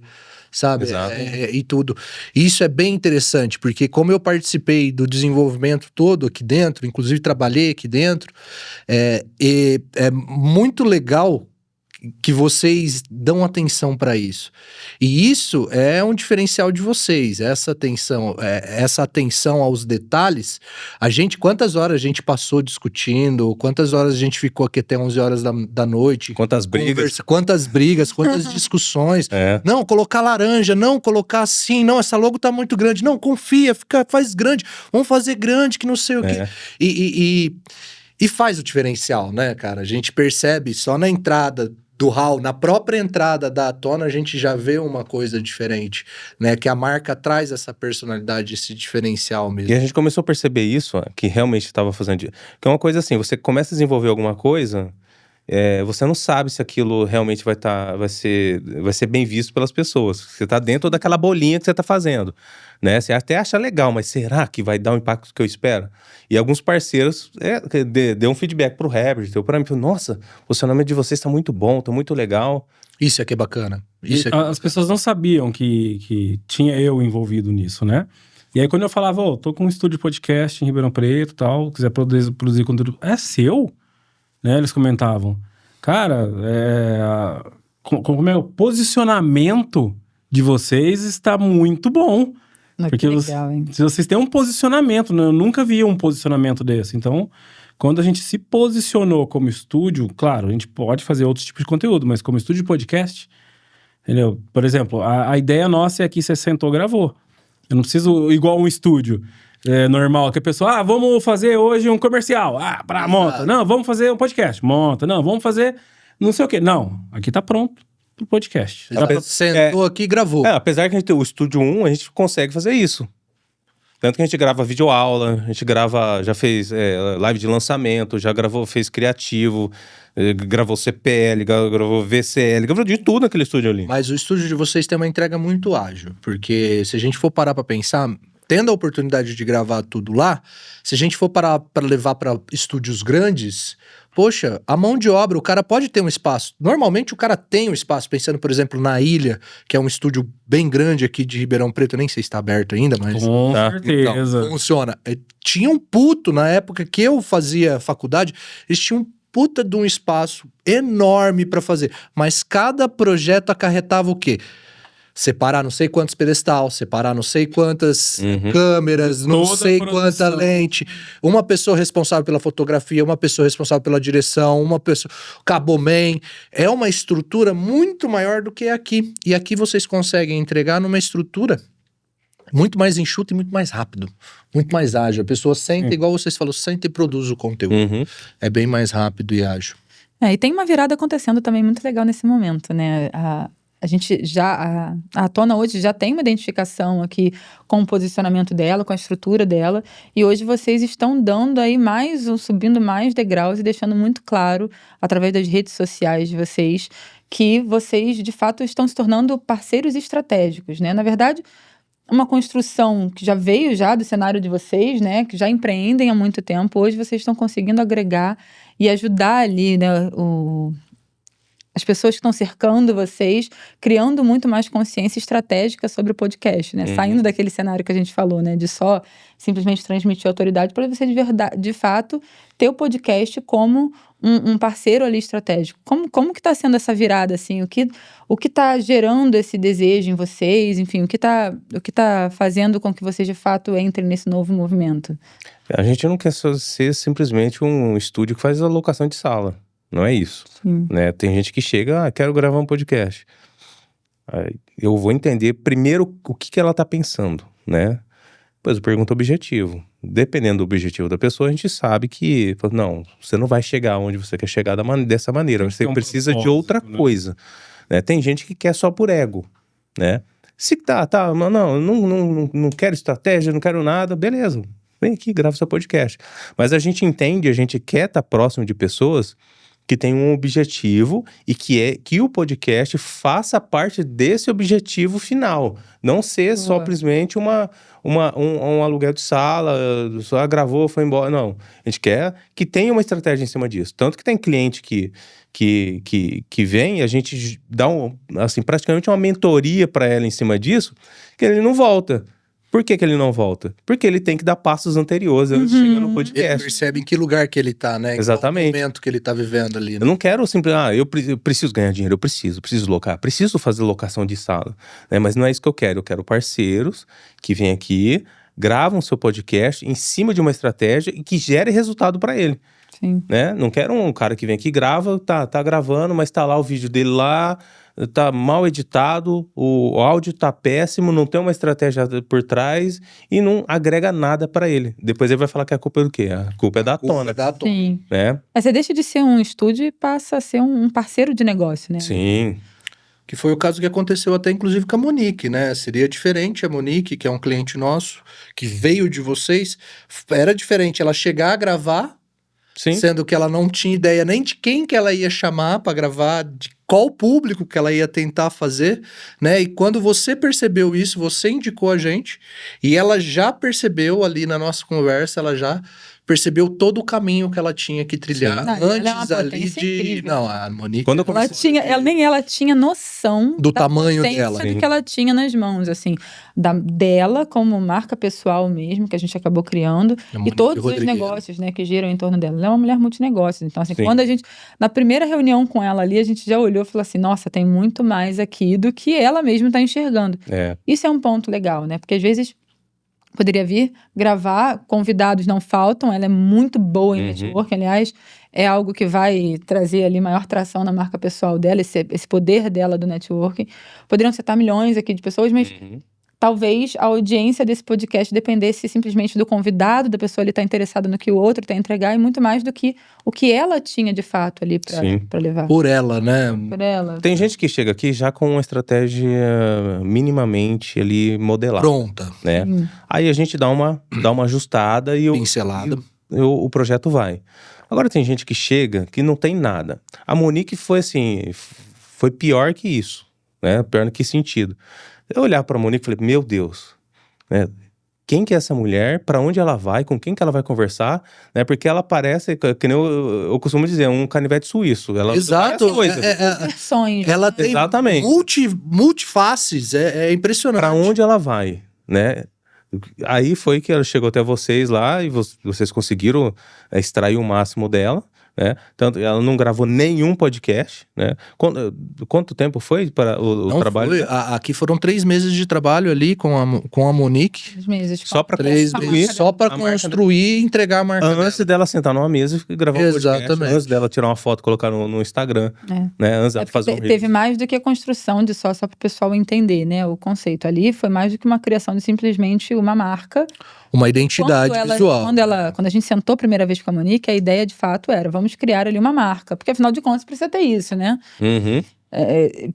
sabe? Exato. E tudo. Isso é bem interessante, porque como eu participei do desenvolvimento todo aqui dentro, inclusive trabalhei aqui dentro, é muito legal que vocês dão atenção para isso. E isso é um diferencial de vocês, essa atenção aos detalhes. Quantas horas a gente passou discutindo, quantas horas a gente ficou aqui até 11 horas da noite. Quantas brigas. Quantas discussões. Não, colocar laranja, não, colocar assim, não, essa logo tá muito grande. Não, confia, faz grande. Vamos fazer grande, que não sei o quê. E faz o diferencial, né, cara? A gente percebe só na entrada do hall, na própria entrada da tona, a gente já vê uma coisa diferente, né? Que a marca traz essa personalidade, esse diferencial mesmo. E a gente começou a perceber isso, que realmente estava fazendo... Que é uma coisa assim, você começa a desenvolver alguma coisa, você não sabe se aquilo realmente vai ser bem visto pelas pessoas. Você está dentro daquela bolinha que você está fazendo, né? Você até acha legal, mas será que vai dar o impacto que eu espero? E alguns parceiros deu um feedback pro Herbert, deu para mim, falou, nossa, o posicionamento de vocês está muito bom, está muito legal. Isso aqui é bacana. As pessoas não sabiam que tinha eu envolvido nisso, né? E aí quando eu falava, tô com um estúdio de podcast em Ribeirão Preto e tal, quiser produzir conteúdo, é seu? Né, eles comentavam, cara, como é o posicionamento de vocês está muito bom. Porque legal, hein? Se vocês têm um posicionamento, né, eu nunca vi um posicionamento desse. Então, quando a gente se posicionou como estúdio, claro, a gente pode fazer outros tipos de conteúdo, mas como estúdio de podcast, entendeu? Por exemplo, a ideia nossa é que você sentou, gravou. Eu não preciso igual um estúdio. Normal, que a pessoa, vamos fazer hoje um comercial, monta, não, vamos fazer um podcast, monta, não, vamos fazer não sei o quê, não, aqui tá pronto pro podcast. Sentou aqui e gravou. Apesar que a gente tem o Estúdio 1, a gente consegue fazer isso. Tanto que a gente grava videoaula, a gente já fez live de lançamento, fez criativo, gravou CPL, gravou VCL, gravou de tudo naquele estúdio ali. Mas o estúdio de vocês tem uma entrega muito ágil, porque se a gente for parar pra pensar, tendo a oportunidade de gravar tudo lá, se a gente for parar para levar para estúdios grandes, poxa, a mão de obra, o cara pode ter um espaço. Normalmente o cara tem um espaço, pensando, por exemplo, na Ilha, que é um estúdio bem grande aqui de Ribeirão Preto, eu nem sei se está aberto ainda, mas... Com certeza. Então, funciona. Tinha um puto, na época que eu fazia faculdade, eles tinham um puta de um espaço enorme para fazer, mas cada projeto acarretava o quê? Separar não sei quantos pedestal, separar não sei quantas câmeras, não sei quanta lente. Uma pessoa responsável pela fotografia, uma pessoa responsável pela direção, uma pessoa... Caboman. É uma estrutura muito maior do que aqui. E aqui vocês conseguem entregar numa estrutura muito mais enxuta e muito mais rápido. Muito mais ágil. A pessoa senta, igual vocês falaram, senta e produz o conteúdo. É bem mais rápido e ágil. E tem uma virada acontecendo também muito legal nesse momento, né? A gente a Tona hoje já tem uma identificação aqui com o posicionamento dela, com a estrutura dela, e hoje vocês estão dando aí subindo mais degraus e deixando muito claro, através das redes sociais de vocês, que vocês, de fato, estão se tornando parceiros estratégicos, né? Na verdade, uma construção que já veio do cenário de vocês, né? Que já empreendem há muito tempo, hoje vocês estão conseguindo agregar e ajudar ali, né? as pessoas que estão cercando vocês, criando muito mais consciência estratégica sobre o podcast, né? Saindo daquele cenário que a gente falou, né? De só simplesmente transmitir autoridade, para você de fato ter o podcast como um parceiro ali estratégico. Como que está sendo essa virada, assim? O que está gerando esse desejo em vocês? Enfim, o que tá fazendo com que vocês de fato entrem nesse novo movimento? A gente não quer só ser simplesmente um estúdio que faz alocação de sala. Não é isso, né? Tem gente que chega, quero gravar um podcast. Aí eu vou entender primeiro o que ela tá pensando, né? Depois eu pergunto o objetivo. Dependendo do objetivo da pessoa, a gente sabe que, não, você não vai chegar onde você quer chegar dessa maneira. Você precisa de outra coisa, né? Tem gente que quer só por ego, né? Se não quero estratégia, não quero nada, beleza. Vem aqui, grava seu podcast. Mas a gente entende, a gente quer estar próximo de pessoas que tem um objetivo e que o podcast faça parte desse objetivo final. Não ser simplesmente um aluguel de sala, só gravou, foi embora. Não, a gente quer que tenha uma estratégia em cima disso. Tanto que tem cliente que vem, a gente dá praticamente uma mentoria para ela em cima disso, que ele não volta. Por que ele não volta? Porque ele tem que dar passos anteriores antes de chegar no podcast. Ele percebe em que lugar que ele tá, né? Exatamente. Qual momento que ele tá vivendo ali, né? Eu não quero simplesmente, eu preciso ganhar dinheiro, eu preciso locar, preciso fazer locação de sala, né? Mas não é isso que eu quero parceiros que vêm aqui, gravam seu podcast em cima de uma estratégia e que gere resultado para ele. Sim. Né? Não quero um cara que vem aqui, grava, tá gravando, mas tá lá o vídeo dele lá, tá mal editado, o áudio tá péssimo, não tem uma estratégia por trás e não agrega nada para ele. Depois ele vai falar que a culpa é do quê? A culpa é da Tona. Sim. Né? Mas você deixa de ser um estúdio e passa a ser um parceiro de negócio, né? Sim. Que foi o caso que aconteceu até, inclusive, com a Monique, né? Seria diferente a Monique, que é um cliente nosso, que veio de vocês. Era diferente ela chegar a gravar, Sim. Sendo que ela não tinha ideia nem de quem que ela ia chamar para gravar, de qual público que ela ia tentar fazer, né? E quando você percebeu isso, você indicou a gente, e ela já percebeu ali na nossa conversa, ela já percebeu todo o caminho que ela tinha que trilhar antes ali de... Incrível. Não, a Monique... Quando eu nem ela tinha noção do tamanho dela. Do que ela tinha nas mãos, assim, dela como marca pessoal mesmo, que a gente acabou criando, e todos os negócios, né, que giram em torno dela. Ela é uma mulher multinegócios, então assim, quando a gente, na primeira reunião com ela ali, a gente já olhou e falou assim, nossa, tem muito mais aqui do que ela mesma está enxergando. Isso é um ponto legal, né, porque às vezes poderia vir gravar, convidados não faltam, ela é muito boa em network, aliás, é algo que vai trazer ali maior tração na marca pessoal dela, esse poder dela do networking. Poderiam citar milhões aqui de pessoas, mas talvez a audiência desse podcast dependesse simplesmente do convidado, da pessoa ali estar interessada no que o outro tem a entregar, e muito mais do que o que ela tinha de fato ali para levar. Por ela, né? Por ela. Tem gente que chega aqui já com uma estratégia minimamente ali modelada. Pronta. Né? Aí a gente dá uma ajustada e pincelada. O projeto vai. Agora tem gente que chega que não tem nada. A Monique foi assim, foi pior que isso, né? Pior em que sentido? Eu olhar pra Monique e falei, meu Deus, né? Quem que é essa mulher? Pra onde ela vai? Com quem que ela vai conversar? Né? Porque ela parece, que nem eu costumo dizer, um canivete suíço. Ela Exato. Ela tem multifaces, é impressionante. Pra onde ela vai, né? Aí foi que ela chegou até vocês lá e vocês conseguiram extrair o máximo dela, né? Tanto ela não gravou nenhum podcast, né? Quanto tempo foi para o trabalho? Foi. Aqui foram 3 meses de trabalho ali com a Monique. 3 meses. Só para construir e entregar a marca antes dela sentar numa mesa e gravar um podcast. Antes dela tirar uma foto e colocar no Instagram. Né? Antes dela fazer teve mais do que a construção de só para o pessoal entender, né? O conceito ali foi mais do que uma criação de simplesmente uma marca. Uma identidade visual. Quando a gente sentou a primeira vez com a Monique, a ideia de fato era, vamos criar ali uma marca. Porque afinal de contas precisa ter isso, né?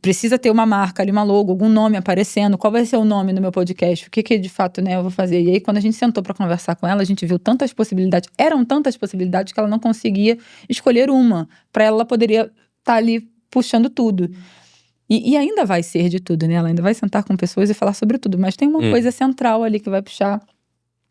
Precisa ter uma marca ali, uma logo, algum nome aparecendo. Qual vai ser o nome do meu podcast? O que de fato, né, eu vou fazer? E aí quando a gente sentou para conversar com ela, a gente viu tantas possibilidades. Eram tantas possibilidades que ela não conseguia escolher uma. Para ela poderia estar ali puxando tudo. E ainda vai ser de tudo, né? Ela ainda vai sentar com pessoas e falar sobre tudo. Mas tem uma coisa central ali que vai puxar,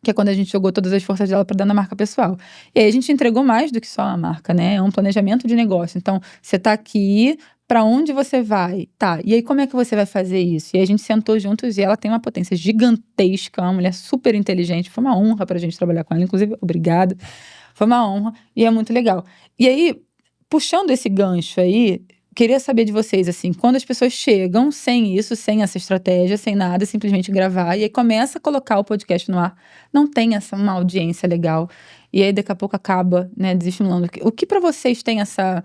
que é quando a gente jogou todas as forças dela para dentro da marca pessoal. E aí a gente entregou mais do que só a marca, né? É um planejamento de negócio. Então, você tá aqui Pra onde você vai? Tá, e aí como é que você vai fazer isso? E aí a gente sentou juntos e ela tem uma potência gigantesca, uma mulher super inteligente. Foi uma honra pra gente trabalhar com ela, inclusive, obrigada. Foi uma honra e é muito legal. E aí, puxando esse gancho aí, queria saber de vocês, assim, quando as pessoas chegam sem isso, sem essa estratégia, sem nada, simplesmente gravar, e aí começa a colocar o podcast no ar, não tem uma audiência legal, e aí daqui a pouco acaba, né, desestimulando. O que pra vocês tem essa...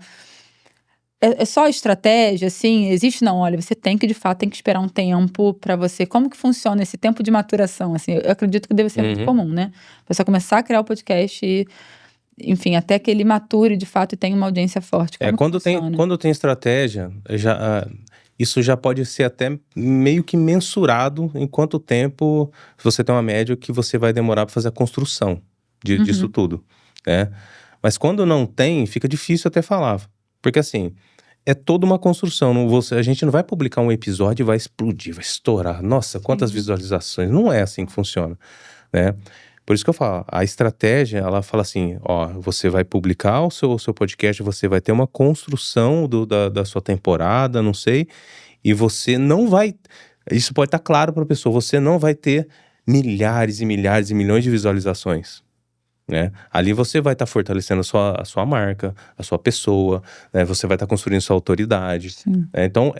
É só estratégia, assim? Existe? Não, olha, você tem que, de fato, tem que esperar um tempo pra você... Como que funciona esse tempo de maturação, assim? Eu acredito que deve ser muito comum, né? A pessoa começar a criar o podcast e... Enfim, até que ele mature de fato e tenha uma audiência forte. Como quando tem estratégia, isso já pode ser até meio que mensurado em quanto tempo, se você tem uma média, que você vai demorar para fazer a construção disso tudo, né? Mas quando não tem, fica difícil até falar. Porque assim, é toda uma construção. A gente não vai publicar um episódio e vai explodir, vai estourar. Nossa, quantas visualizações. Não é assim que funciona, né? Por isso que eu falo, a estratégia, ela fala assim, ó, você vai publicar o seu podcast, você vai ter uma construção da sua temporada, não sei, e você não vai, isso pode estar claro para a pessoa, você não vai ter milhares e milhares e milhões de visualizações, né? Ali você vai estar fortalecendo a sua marca, a sua pessoa, né? Você vai estar construindo sua autoridade. Né? Então,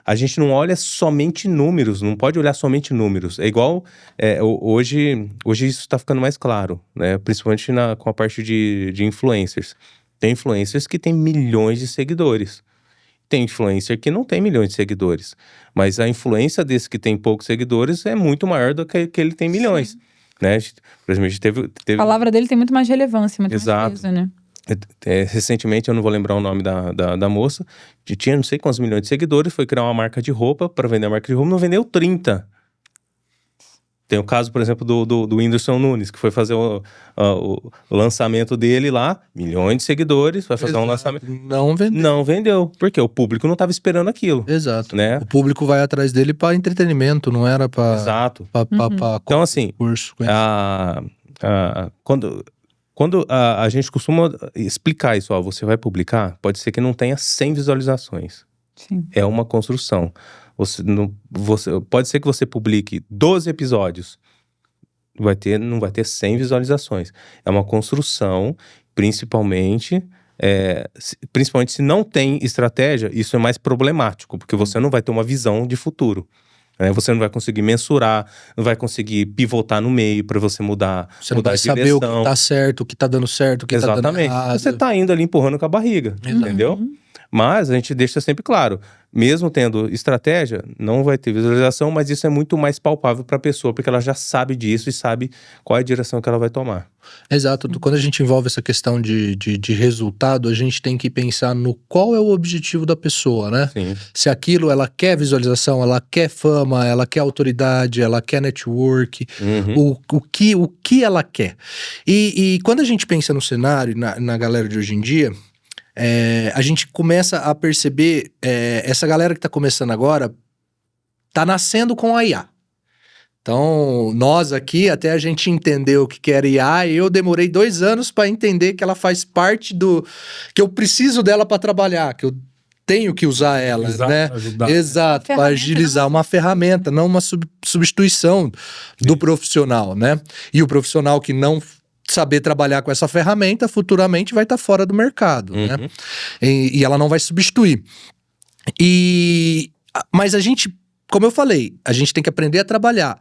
a gente não olha somente números, não pode olhar somente números. É igual, hoje isso está ficando mais claro, né? Principalmente com a parte de influencers. Tem influencers que têm milhões de seguidores. Tem influencer que não tem milhões de seguidores. Mas a influência desse que tem poucos seguidores é muito maior do que ele tem milhões. Sim. Né? Por exemplo, a gente teve... A palavra dele tem muito mais relevância, muito Exato. mais peso, né? Recentemente, eu não vou lembrar o nome da moça, que tinha não sei quantos milhões de seguidores, foi criar uma marca de roupa, para vender a marca de roupa, não vendeu 30. Tem o caso, por exemplo, do Whindersson Nunes, que foi fazer o lançamento dele lá, milhões de seguidores, vai fazer um lançamento. Não vendeu, porque o público não estava esperando aquilo. Exato. Né? O público vai atrás dele para entretenimento, não era para... Exato. Então, assim, quando a gente costuma explicar isso, ó, você vai publicar, pode ser que não tenha 100 visualizações. Sim. É uma construção. Pode ser que você publique 12 episódios, não vai ter 100 visualizações. É uma construção, principalmente se não tem estratégia, isso é mais problemático, porque você não vai ter uma visão de futuro. Você não vai conseguir mensurar, não vai conseguir pivotar no meio para você mudar. Você não vai saber o que tá certo, o que tá dando certo, o que tá dando errado. Você tá indo ali empurrando com a barriga, entendeu? Mas a gente deixa sempre claro, mesmo tendo estratégia, não vai ter visualização, mas isso é muito mais palpável para a pessoa, porque ela já sabe disso e sabe qual é a direção que ela vai tomar. Exato. Quando a gente envolve essa questão de resultado, a gente tem que pensar no qual é o objetivo da pessoa, né? Sim. Se aquilo, ela quer visualização, ela quer fama, ela quer autoridade, ela quer network, o que ela quer. E quando a gente pensa no cenário, na galera de hoje em dia... a gente começa a perceber, essa galera que tá começando agora, tá nascendo com a IA. Então, nós aqui, até a gente entender o que era IA, eu demorei 2 anos para entender que ela faz parte que eu preciso dela para trabalhar, que eu tenho que usar ela, né? Exato, para agilizar, uma ferramenta, não uma substituição do profissional, né? E o profissional que não saber trabalhar com essa ferramenta, futuramente vai estar fora do mercado, né? E ela não vai substituir. Mas a gente, como eu falei, a gente tem que aprender a trabalhar.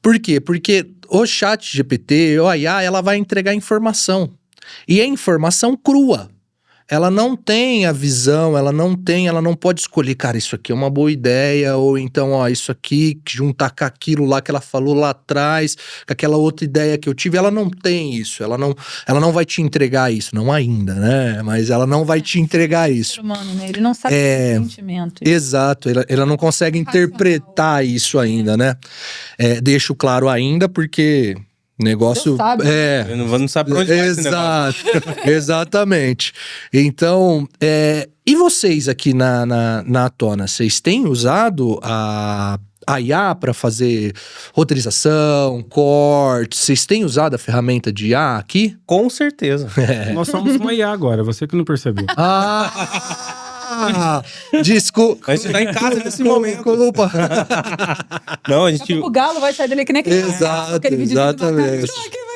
Por quê? Porque o ChatGPT, a IA, ela vai entregar informação. E é informação crua. Ela não tem a visão, ela não pode escolher, cara, isso aqui é uma boa ideia, ou então, ó, isso aqui, juntar com aquilo lá que ela falou lá atrás, com aquela outra ideia que eu tive, ela não tem isso, ela não vai te entregar isso, não ainda, né, mas ela não vai te entregar isso. Ser humano, né? Ele não sabe o sentimento. Exato, ela não consegue interpretar isso ainda, né, deixo claro ainda, porque... negócio sabe. Não sabe pra onde vai esse negócio. Exatamente. Então, e vocês aqui na Tona, vocês têm usado a IA para fazer roteirização, corte? Vocês têm usado a ferramenta de IA aqui? Com certeza. Nós somos uma IA agora, você que não percebeu. Desculpa. A gente tá em casa nesse momento. Desculpa. Não, a Daqui a gente, pouco o galo vai sair dele que nem aquele Exato, aquele videozinho do exatamente. macaco.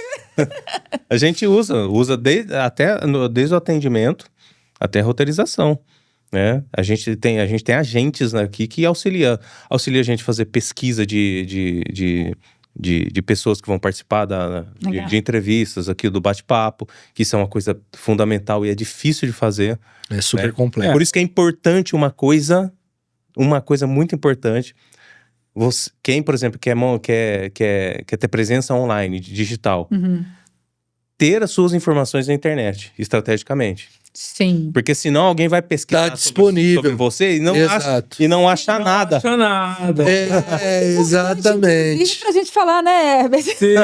a gente usa desde o atendimento até a roteirização. Né? A gente tem agentes aqui que auxilia a gente a fazer pesquisa de pessoas que vão participar de entrevistas aqui do bate-papo, que isso é uma coisa fundamental e é difícil de fazer. É super né? complexo. Por isso que é importante uma coisa muito importante. Quem, por exemplo, quer ter presença online, digital, ter as suas informações na internet, estrategicamente. Sim. Porque senão alguém vai pesquisar Tá disponível. sobre você Exato. e não acha nada. Não acha nada. Exatamente. Inclusive pra gente falar, né, Herbert? Sim.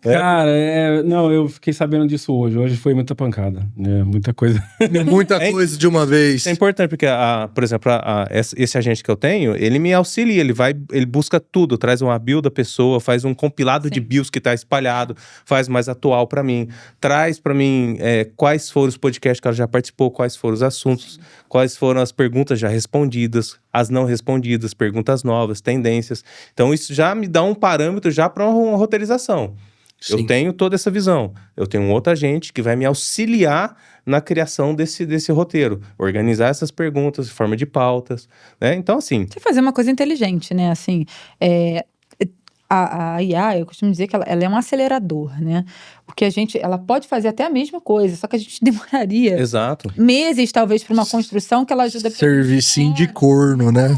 Cara, não, eu fiquei sabendo disso hoje. Hoje foi muita pancada, né? Muita coisa. Muita coisa de uma vez. Isso é importante, porque, por exemplo, esse agente que eu tenho, ele me auxilia, ele busca tudo, traz uma bio da pessoa, faz um compilado de bios que tá espalhado, faz mais atual pra mim, traz pra mim quais foram os podcasts que ela já participou, quais foram os assuntos, quais foram as perguntas já respondidas, as não respondidas, perguntas novas, tendências. Então isso já me dá um parâmetro já para uma roteirização. Sim. Eu tenho toda essa visão. Eu tenho um outro agente que vai me auxiliar na criação desse roteiro. Organizar essas perguntas, forma de pautas, né? Então, assim... Você fazer uma coisa inteligente, né? Assim, a IA, eu costumo dizer que ela é um acelerador, né? Porque ela pode fazer até a mesma coisa, só que a gente demoraria Exato. meses, talvez, para uma construção que ela ajuda... Servicinho de corno, né?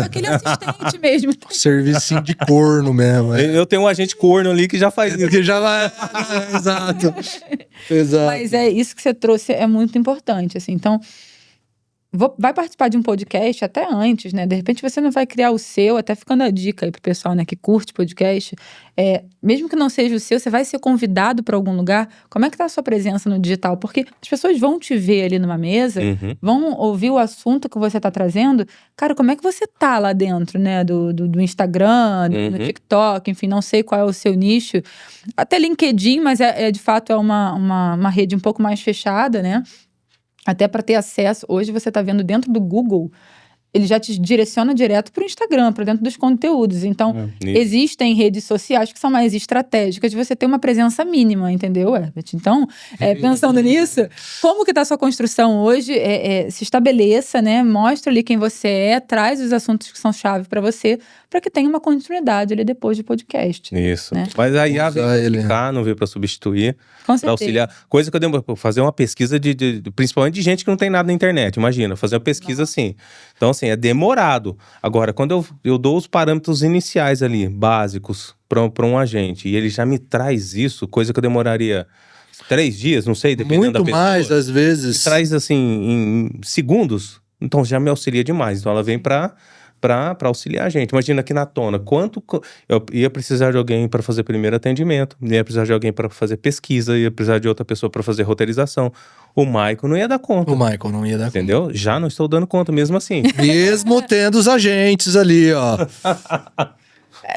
Aquele assistente mesmo. Servicinho de corno mesmo. Eu tenho um agente corno ali que já faz isso. Que já vai... Exato. Exato. Mas isso que você trouxe é muito importante, assim. Então, vai participar de um podcast até antes, né? De repente você não vai criar o seu, até ficando a dica aí pro pessoal, né, que curte podcast. Mesmo que não seja o seu, você vai ser convidado para algum lugar. Como é que tá a sua presença no digital? Porque as pessoas vão te ver ali numa mesa, vão ouvir o assunto que você tá trazendo. Cara, como é que você tá lá dentro, né? Do Instagram, do TikTok, enfim, não sei qual é o seu nicho. Até LinkedIn, mas de fato é uma rede um pouco mais fechada, né? Até para ter acesso, hoje você está vendo dentro do Google, ele já te direciona direto para o Instagram, para dentro dos conteúdos. Então, existem redes sociais que são mais estratégicas de você ter uma presença mínima, entendeu, Herbert? Então, pensando nisso, como que está a sua construção hoje? Se estabeleça, né? Mostra ali quem você é, traz os assuntos que são chave para você, para que tenha uma continuidade ali depois do podcast. Isso. Né? Mas a IA veio para ficar, não veio para substituir, para auxiliar. Coisa que eu dei pra fazer uma pesquisa principalmente de gente que não tem nada na internet. Imagina, fazer uma pesquisa assim. Então, assim, é demorado. Agora, quando eu dou os parâmetros iniciais ali, básicos, para um agente, e ele já me traz isso, coisa que eu demoraria 3 dias, não sei, dependendo da muito pessoa. mais, às vezes. Traz, assim, em segundos, então já me auxilia demais. Então, ela vem para auxiliar a gente. Imagina aqui na Tona, quanto eu ia precisar de alguém para fazer primeiro atendimento, ia precisar de alguém para fazer pesquisa, ia precisar de outra pessoa para fazer roteirização. O Michael não ia dar conta. O Michael não ia dar conta. Entendeu? Já não estou dando conta, mesmo assim. Mesmo tendo os agentes ali, ó.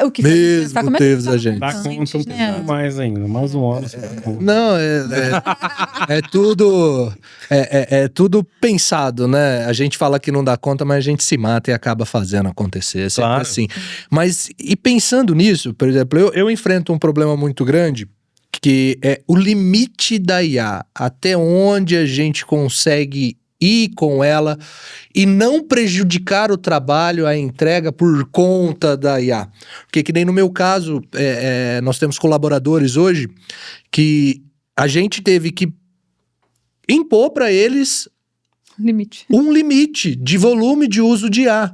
O que Mesmo como teve que os tá agentes. Dá conta um pouco né? mais ainda, mais um ano. Não, é tudo tudo pensado, né? A gente fala que não dá conta, mas a gente se mata e acaba fazendo acontecer, é sempre Claro. assim. Mas, e pensando nisso, por exemplo, eu enfrento um problema muito grande, que é o limite da IA, até onde a gente consegue ir com ela e não prejudicar o trabalho, a entrega por conta da IA. Porque que nem no meu caso, nós temos colaboradores hoje que a gente teve que impor para eles Limite. um limite de volume de uso de IA.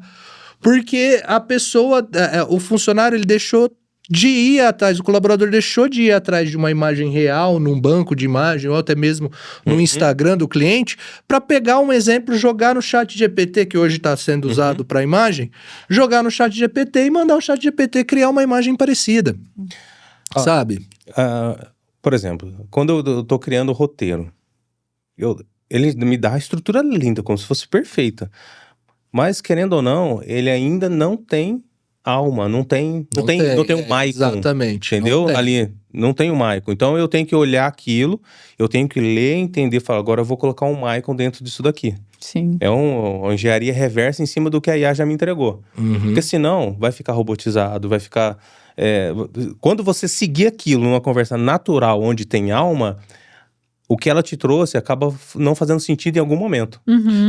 Porque a pessoa, o funcionário, ele deixou de ir atrás, o colaborador deixou de ir atrás de uma imagem real, num banco de imagem, ou até mesmo no Instagram do cliente, para pegar um exemplo, jogar no chat GPT, que hoje está sendo usado para imagem, jogar no chat GPT e mandar o chat GPT criar uma imagem parecida. Sabe? Por exemplo, quando eu tô criando o roteiro, ele me dá a estrutura linda, como se fosse perfeita. Mas, querendo ou não, ele ainda não tem alma, não tem um Michael. Exatamente. Entendeu? Não tem. Ali, não tem o Michael. Então, eu tenho que olhar aquilo, eu tenho que ler, entender, falar, agora eu vou colocar um Michael dentro disso daqui. Sim. É uma engenharia reversa em cima do que a IA já me entregou. Porque senão vai ficar robotizado, vai ficar... quando você seguir aquilo numa conversa natural, onde tem alma, o que ela te trouxe acaba não fazendo sentido em algum momento.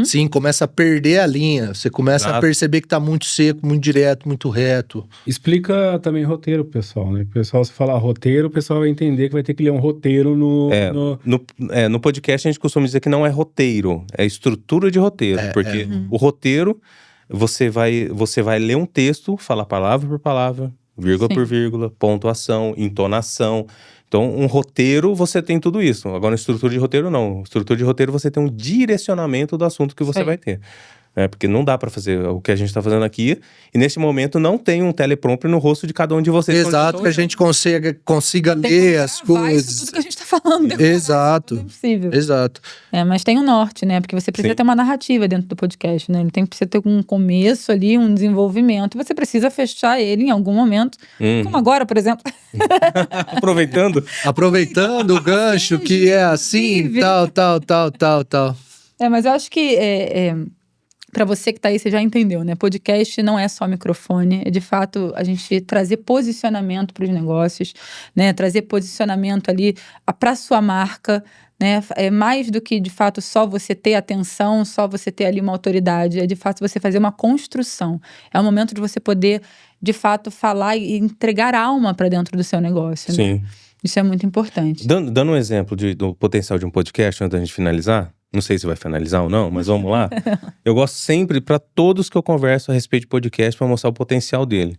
Sim, começa a perder a linha. Você começa a Exato. perceber que tá muito seco, muito direto, muito reto. Explica também roteiro pro pessoal, né? O pessoal, se falar roteiro, o pessoal vai entender que vai ter que ler um roteiro No podcast a gente costuma dizer que não é roteiro, é estrutura de roteiro. Porque o roteiro, você vai ler um texto, falar palavra por palavra, vírgula por vírgula, pontuação, entonação. Então, um roteiro, você tem tudo isso. Agora, estrutura de roteiro, não. Estrutura de roteiro, você tem um direcionamento do assunto que você vai ter. Porque não dá pra fazer o que a gente tá fazendo aqui. E nesse momento, não tem um teleprompter no rosto de cada um de vocês. Exato, que a gente consiga ler as coisas. Isso tudo que a gente tá falando. Exato. É impossível. Exato. Mas tem um norte, né? Porque você precisa ter uma narrativa dentro do podcast, né? Ele precisa ter um começo ali, um desenvolvimento. E você precisa fechar ele em algum momento. Como agora, por exemplo. Aproveitando o gancho que é assim, tal. Mas eu acho que para você que tá aí, você já entendeu, né? Podcast não é só microfone, é de fato a gente trazer posicionamento para os negócios, né? Trazer posicionamento ali para sua marca, né? É mais do que de fato só você ter atenção, só você ter ali uma autoridade, é de fato você fazer uma construção. É o momento de você poder de fato falar e entregar alma para dentro do seu negócio, né? Sim. Isso é muito importante. Dando um exemplo do potencial de um podcast antes da gente finalizar. Não sei se vai finalizar ou não, mas vamos lá. Eu gosto sempre, para todos que eu converso a respeito de podcast, para mostrar o potencial dele.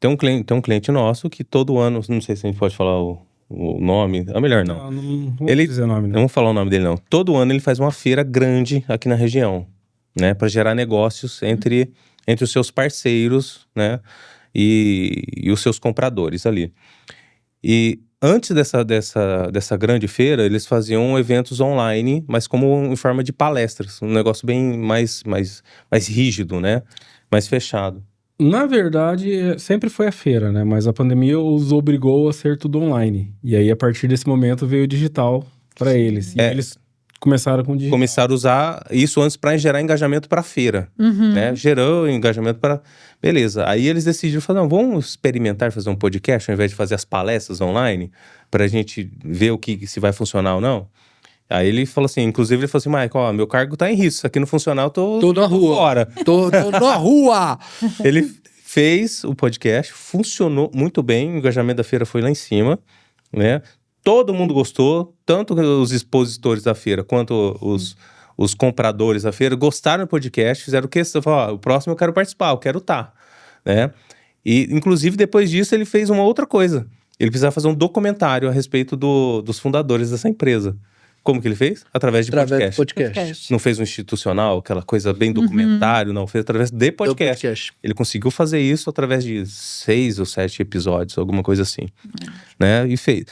Tem um cliente nosso que todo ano, não sei se a gente pode falar o nome, é melhor não. Não vou dizer nome, né? Não vou falar o nome dele não. Todo ano ele faz uma feira grande aqui na região, né? Para gerar negócios entre os seus parceiros, né? E os seus compradores ali. E antes dessa grande feira, eles faziam eventos online, mas como em forma de palestras. Um negócio bem mais rígido, né? Mais fechado. Na verdade, sempre foi a feira, né? Mas a pandemia os obrigou a ser tudo online. E aí, a partir desse momento, veio o digital para eles. E eles começaram com o digital. Começaram a usar isso antes para gerar engajamento para a feira, né? Gerou engajamento para... Beleza. Aí eles decidiram falar, não, vamos experimentar fazer um podcast ao invés de fazer as palestras online, para a gente ver se vai funcionar ou não. Aí ele falou assim, inclusive ele falou assim, Michael, ó, meu cargo tá em risco, se aqui não funcionar, eu tô na rua. Fora. Tô na rua! Ele fez o podcast, funcionou muito bem, o engajamento da feira foi lá em cima, né? Todo mundo gostou, tanto os expositores da feira quanto os compradores da feira gostaram do podcast, fizeram questão, falaram, o próximo eu quero participar, eu quero estar, né? E, inclusive, depois disso, ele fez uma outra coisa. Ele precisava fazer um documentário a respeito dos fundadores dessa empresa. Como que ele fez? Através de podcast. Não fez um institucional, aquela coisa bem documentário, não. Fez através de podcast. Ele conseguiu fazer isso através de 6 ou 7 episódios, alguma coisa assim. Né? E fez.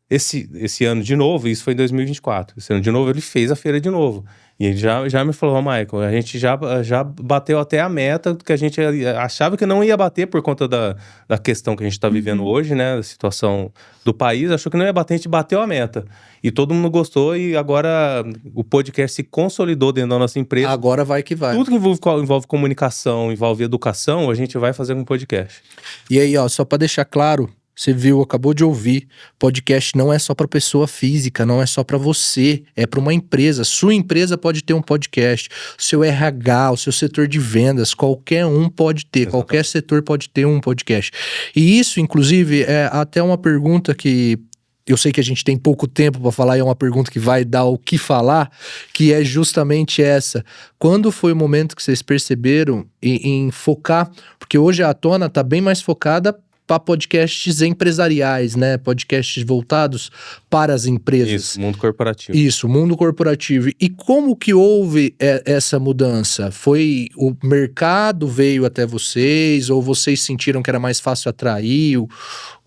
Esse ano de novo, isso foi em 2024. Esse ano de novo, ele fez a feira de novo. E ele já me falou, Michael, a gente já bateu até a meta que a gente achava que não ia bater por conta da questão que a gente está vivendo hoje, né? Da situação do país. Achou que não ia bater, a gente bateu a meta. E todo mundo gostou e agora o podcast se consolidou dentro da nossa empresa. Agora vai que vai. Tudo que envolve comunicação, envolve educação, a gente vai fazer um podcast. E aí, ó, só para deixar claro... Você viu, acabou de ouvir, podcast não é só para pessoa física, não é só para você, é para uma empresa. Sua empresa pode ter um podcast, o seu RH, o seu setor de vendas, qualquer um pode ter, qualquer setor pode ter um podcast. E isso, inclusive, é até uma pergunta que eu sei que a gente tem pouco tempo para falar e é uma pergunta que vai dar o que falar, que é justamente essa. Quando foi o momento que vocês perceberam em focar, porque hoje a Tona está bem mais focada para podcasts empresariais, né? Podcasts voltados para as empresas. Isso, mundo corporativo. Isso, mundo corporativo. E como que houve essa mudança? Foi o mercado veio até vocês? Ou vocês sentiram que era mais fácil atrair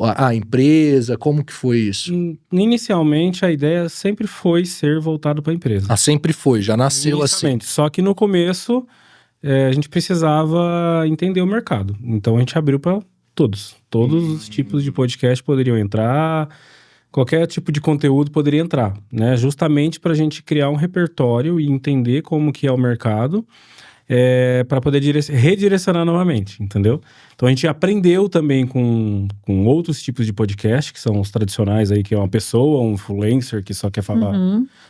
a empresa? Como que foi isso? Inicialmente, a ideia sempre foi ser voltado para a empresa. Ah, sempre foi, já nasceu assim. Só que no começo, a gente precisava entender o mercado. Então, a gente abriu para todos os tipos de podcast poderiam entrar, qualquer tipo de conteúdo poderia entrar, né? Justamente para a gente criar um repertório e entender como que é o mercado, para poder redirecionar novamente, entendeu? Então a gente aprendeu também com outros tipos de podcast, que são os tradicionais aí, que é uma pessoa, um influencer que só quer falar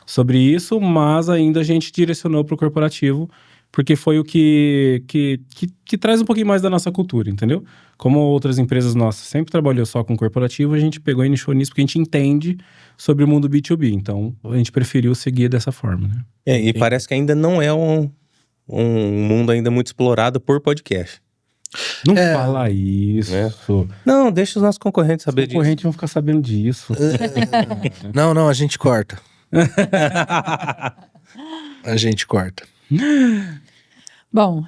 sobre isso, mas ainda a gente direcionou para o corporativo, porque foi o que traz um pouquinho mais da nossa cultura, entendeu? Como outras empresas nossas sempre trabalhou só com corporativo, a gente pegou e nichou nisso, porque a gente entende sobre o mundo B2B. Então, a gente preferiu seguir dessa forma, né? E parece que ainda não é um mundo ainda muito explorado por podcast. Não fala isso. Né? Não, deixa os nossos concorrentes saber disso. Os concorrentes vão ficar sabendo disso. Não, a gente corta. A gente corta. Bom,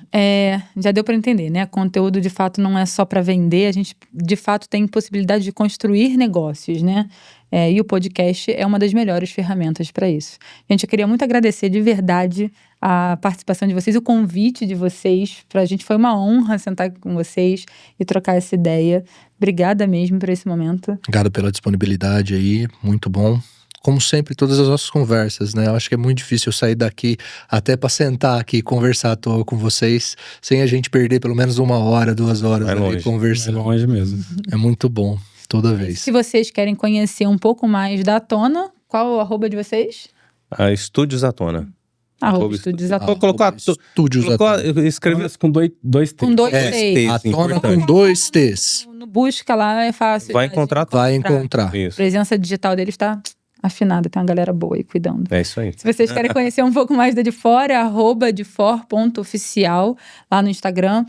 já deu para entender, né? Conteúdo de fato não é só para vender, a gente de fato tem possibilidade de construir negócios, né? E o podcast é uma das melhores ferramentas para isso. Gente, eu queria muito agradecer de verdade a participação de vocês, o convite de vocês. Para a gente foi uma honra sentar aqui com vocês e trocar essa ideia. Obrigada mesmo por esse momento. Obrigado pela disponibilidade aí, muito bom. Como sempre, todas as nossas conversas, né? Eu acho que é muito difícil eu sair daqui até para sentar aqui e conversar à toa com vocês, sem a gente perder pelo menos 1 hora, 2 horas ali conversando. É longe mesmo. É muito bom, toda vez. Se vocês querem conhecer um pouco mais da Atona, qual é o arroba de vocês? Estúdios Atona. Estúdios Atona. Vou colocar Estúdios Atona. Eu escrevi com dois T's. Com 2 T's. Atona com 2 T's. No busca lá é fácil. Vai encontrar. Vai encontrar. A Isso. presença digital deles está afinada, tem uma galera boa aí cuidando. É isso aí. Se vocês querem conhecer um pouco mais da DeFor, @defor.oficial lá no Instagram.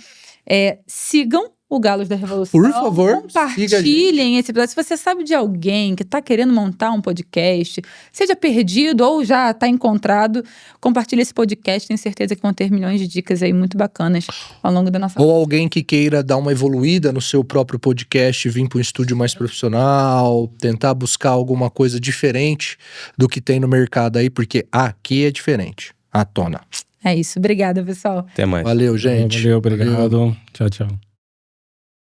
Sigam o Galos da Revolução. Por favor, compartilhem esse episódio. Se você sabe de alguém que está querendo montar um podcast, seja perdido ou já está encontrado, compartilhe esse podcast. Tenho certeza que vão ter milhões de dicas aí muito bacanas ao longo da nossa Ou alguém que queira dar uma evoluída no seu próprio podcast, vir para um estúdio mais profissional, tentar buscar alguma coisa diferente do que tem no mercado aí, porque aqui é diferente. Atona. É isso. Obrigada, pessoal. Até mais. Valeu, gente. Valeu, obrigado. Tchau, tchau.